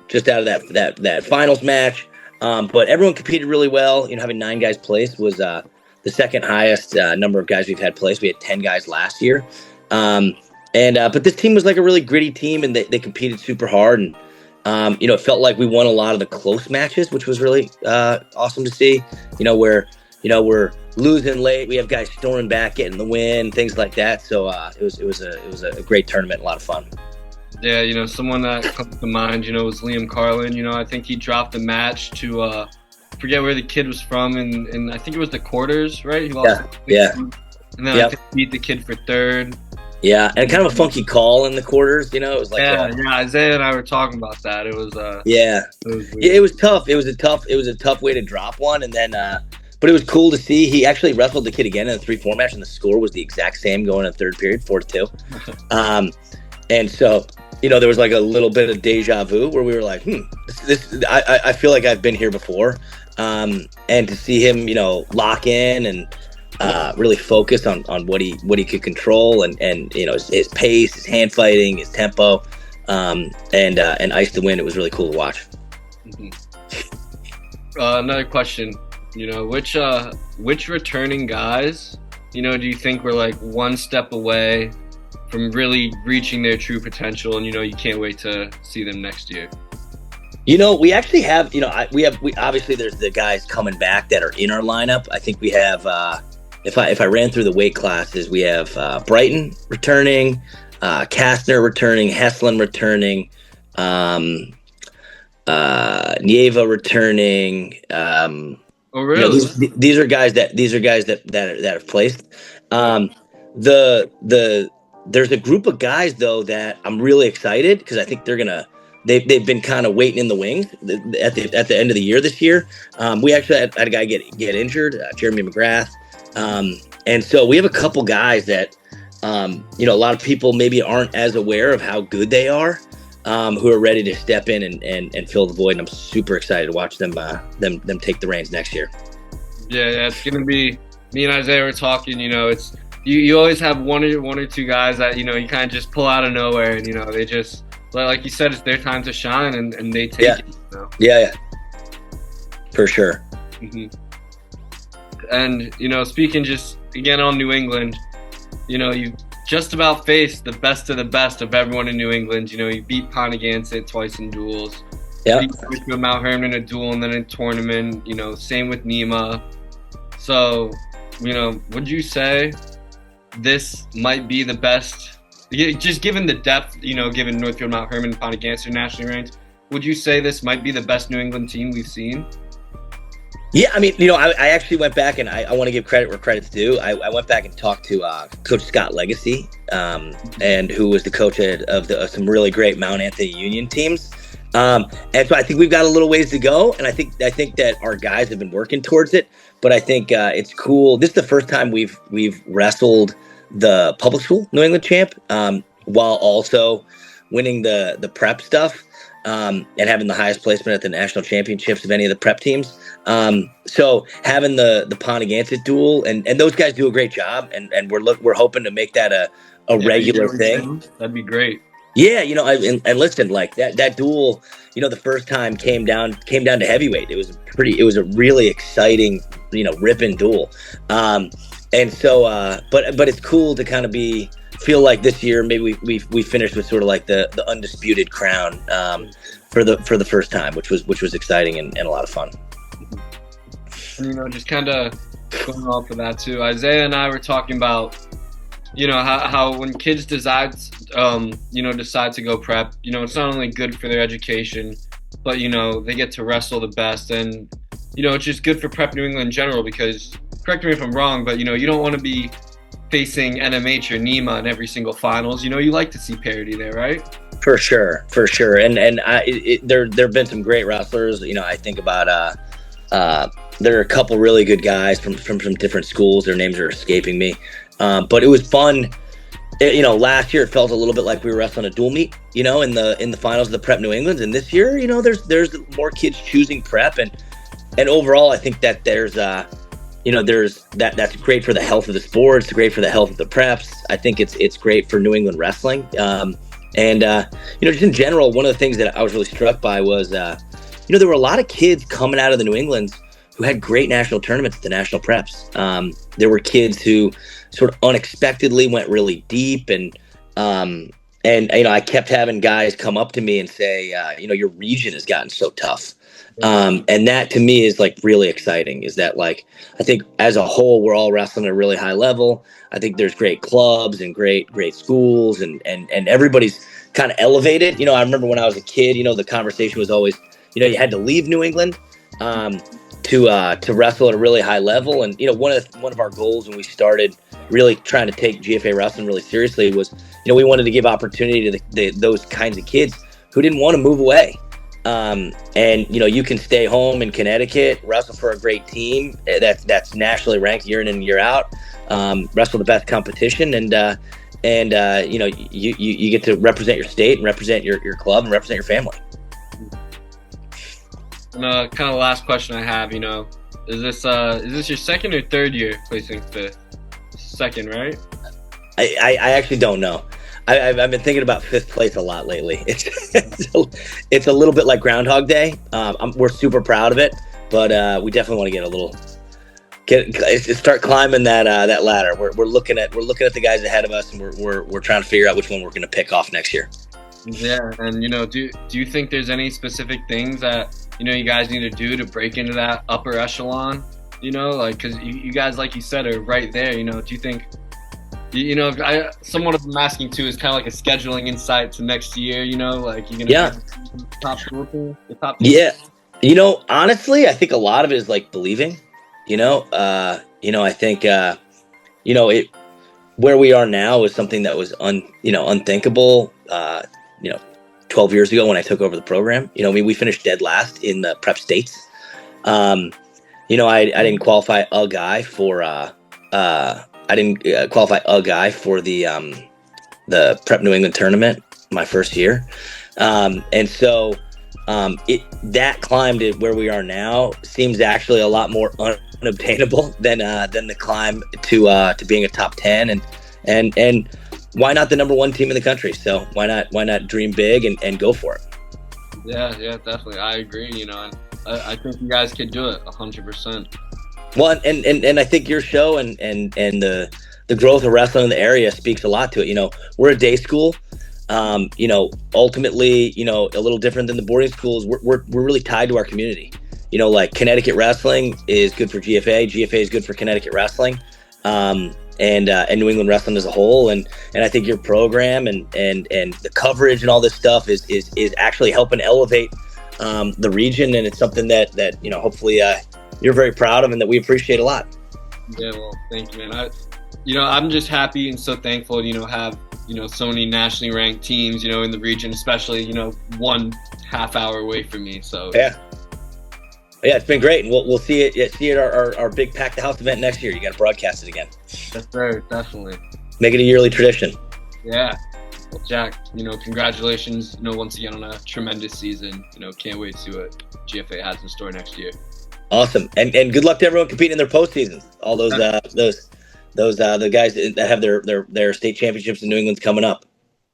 just out of that finals match. But everyone competed really well. Having 9 guys place was the second highest number of guys we've had place. We had 10 guys last year. But this team was like a really gritty team, and they competed super hard. And it felt like we won a lot of the close matches, which was really awesome to see. Where we're losing late, we have guys storming back, getting the win, things like that. So it was a great tournament, a lot of fun. Yeah, someone that comes to mind, was Liam Carlin. I think he dropped a match to forget where the kid was from, and I think it was the quarters, right? He lost. Yeah. And then I think he beat the kid for third. Yeah, and kind of a funky call in the quarters. It was like Isaiah and I were talking about that. It was it was tough. It was a tough way to drop one, and then but it was cool to see. He actually wrestled the kid again in a 3-4 match, and the score was the exact same going in the third period, 4-2. And so there was like a little bit of deja vu where we were like, I feel like I've been here before, and to see him lock in and really focus on what he could control and his pace, his hand fighting, his tempo, and ice to win. It was really cool to watch. Mm-hmm. Another question, which returning guys, do you think were like one step away from really reaching their true potential, and you can't wait to see them next year? We actually have, we obviously there's the guys coming back that are in our lineup. I think we have, if I ran through the weight classes, we have Brighton returning, Kastner returning, Heslin returning, Nieva returning. Oh, really? These are guys that have placed. There's a group of guys though that I'm really excited because I think they've been kind of waiting in the wings at the end of the year this year. We actually had a guy get injured, Jeremy McGrath. And so we have a couple guys that, a lot of people maybe aren't as aware of how good they are, who are ready to step in and fill the void. And I'm super excited to watch them take the reins next year. Yeah, it's going to be, me and Isaiah were talking, it's, you always have one or two guys that, you kind of just pull out of nowhere and, they just, like you said, it's their time to shine and they take it. Yeah. For sure. Mm-hmm. And, speaking just again on New England, you just about faced the best of the best of everyone in New England. You beat Pontigansett twice in duels. Yeah. Beat Mount Herman in a duel and then in a tournament. Same with Nema. So, would you say this might be the best? Just given the depth, given Northfield, Mount Herman, and Pontigansett nationally ranked, would you say this might be the best New England team we've seen? Yeah, I mean, I actually went back and I want to give credit where credit's due. I went back and talked to Coach Scott Legacy, and who was the coach of some really great Mount Anthony Union teams. And so I think we've got a little ways to go, and I think that our guys have been working towards it. But I think it's cool. This is the first time we've wrestled the public school New England champ, while also winning the prep stuff. And having the highest placement at the national championships of any of the prep teams. So having the Pontigansett duel and those guys do a great job, and we're hoping to make that a regular thing. That'd be great. Yeah, and listen, like that duel, the first time came down to heavyweight. It was a really exciting, ripping duel. And so, but it's cool to kind of feel like this year maybe we finished with sort of like the undisputed crown for the first time, which was exciting and a lot of fun. Just kind of going off of that too. Isaiah and I were talking about, how when kids decide to go prep, it's not only good for their education, but they get to wrestle the best, and it's just good for Prep New England in general because correct me if I'm wrong, but you don't want to be facing NMH or NEMA in every single finals. You like to see parity there, right? For sure. And there have been some great wrestlers. I think about there are a couple really good guys from different schools. Their names are escaping me, but it was fun. Last year it felt a little bit like we were wrestling a dual meet, in the finals of the Prep New England's, and this year, there's more kids choosing Prep, and overall, I think that there's that's great for the health of the sport. It's great for the health of the preps. I think it's great for New England wrestling, and just in general, one of the things that I was really struck by was, there were a lot of kids coming out of the New England's who had great national tournaments at the national preps. There were kids who sort of unexpectedly went really deep, and I kept having guys come up to me and say, your region has gotten so tough. And that to me is like really exciting, is that like, I think as a whole, we're all wrestling at a really high level. I think there's great clubs and great schools, and everybody's kind of elevated. I remember when I was a kid, the conversation was always, you had to leave New England, to wrestle at a really high level. And, one of our goals when we started really trying to take GFA wrestling really seriously was, we wanted to give opportunity to those kinds of kids who didn't want to move away. And you can stay home in Connecticut, wrestle for a great team that's nationally ranked year in and year out, wrestle the best competition, and you get to represent your state and represent your club and represent your family. And kind of last question I have, is this your second or third year placing fifth? Second, right? I actually don't know. I've been thinking about fifth place a lot lately. It's a little bit like Groundhog Day. We're super proud of it, but we definitely want to start climbing that ladder. We're looking at the guys ahead of us, and we're trying to figure out which one we're going to pick off next year. Yeah, and do you think there's any specific things that you guys need to do to break into that upper echelon? Because you guys, like you said, are right there. Do you think? Somewhat of I'm asking too is kind of like a scheduling insight to next year. Like you're gonna top school team, the top team? Yeah. Honestly, I think a lot of it is like believing. I think it where we are now is something that was unthinkable. 12 years ago when I took over the program. We finished dead last in the prep states. I didn't qualify a guy for the Prep New England tournament my first year. And so that climb to where we are now seems actually a lot more unobtainable than the climb to being a top 10, and why not the number one team in the country? So why not dream big and go for it? Yeah, definitely. I agree. And I think you guys could do it 100%. Well, and I think your show and the growth of wrestling in the area speaks a lot to it. We're a day school. Ultimately, a little different than the boarding schools. We're really tied to our community. Like Connecticut wrestling is good for GFA. GFA is good for Connecticut wrestling. And New England wrestling as a whole, and I think your program and the coverage and all this stuff is actually helping elevate the region, and it's something that hopefully you're very proud of and that we appreciate a lot. Yeah, well, thank you, man. I'm just happy and so thankful to have so many nationally ranked teams in the region, especially 1 half hour away from me. So yeah, it's been great, and we'll see it our big Pack the House event next year. You got to broadcast it again. That's right, definitely. Make it a yearly tradition. Yeah. Well, Jack, congratulations, once again on a tremendous season. Can't wait to see what GFA has in store next year. Awesome, and good luck to everyone competing in their postseasons. All those the guys that have their state championships in New England's coming up.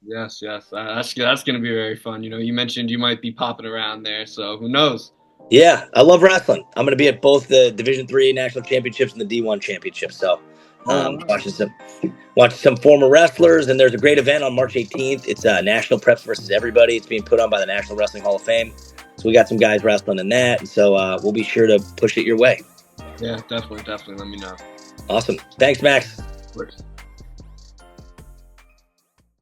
Yes, that's going to be very fun. You mentioned you might be popping around there, so who knows? Yeah, I love wrestling. I'm going to be at both the Division III national championships and the D1 championships. So, watching some former wrestlers, and there's a great event on March 18th. It's National Preps versus Everybody. It's being put on by the National Wrestling Hall of Fame. So we got some guys wrestling in that, and so we'll be sure to push it your way. Yeah, definitely. Let me know. Awesome. Thanks, Max. Of course.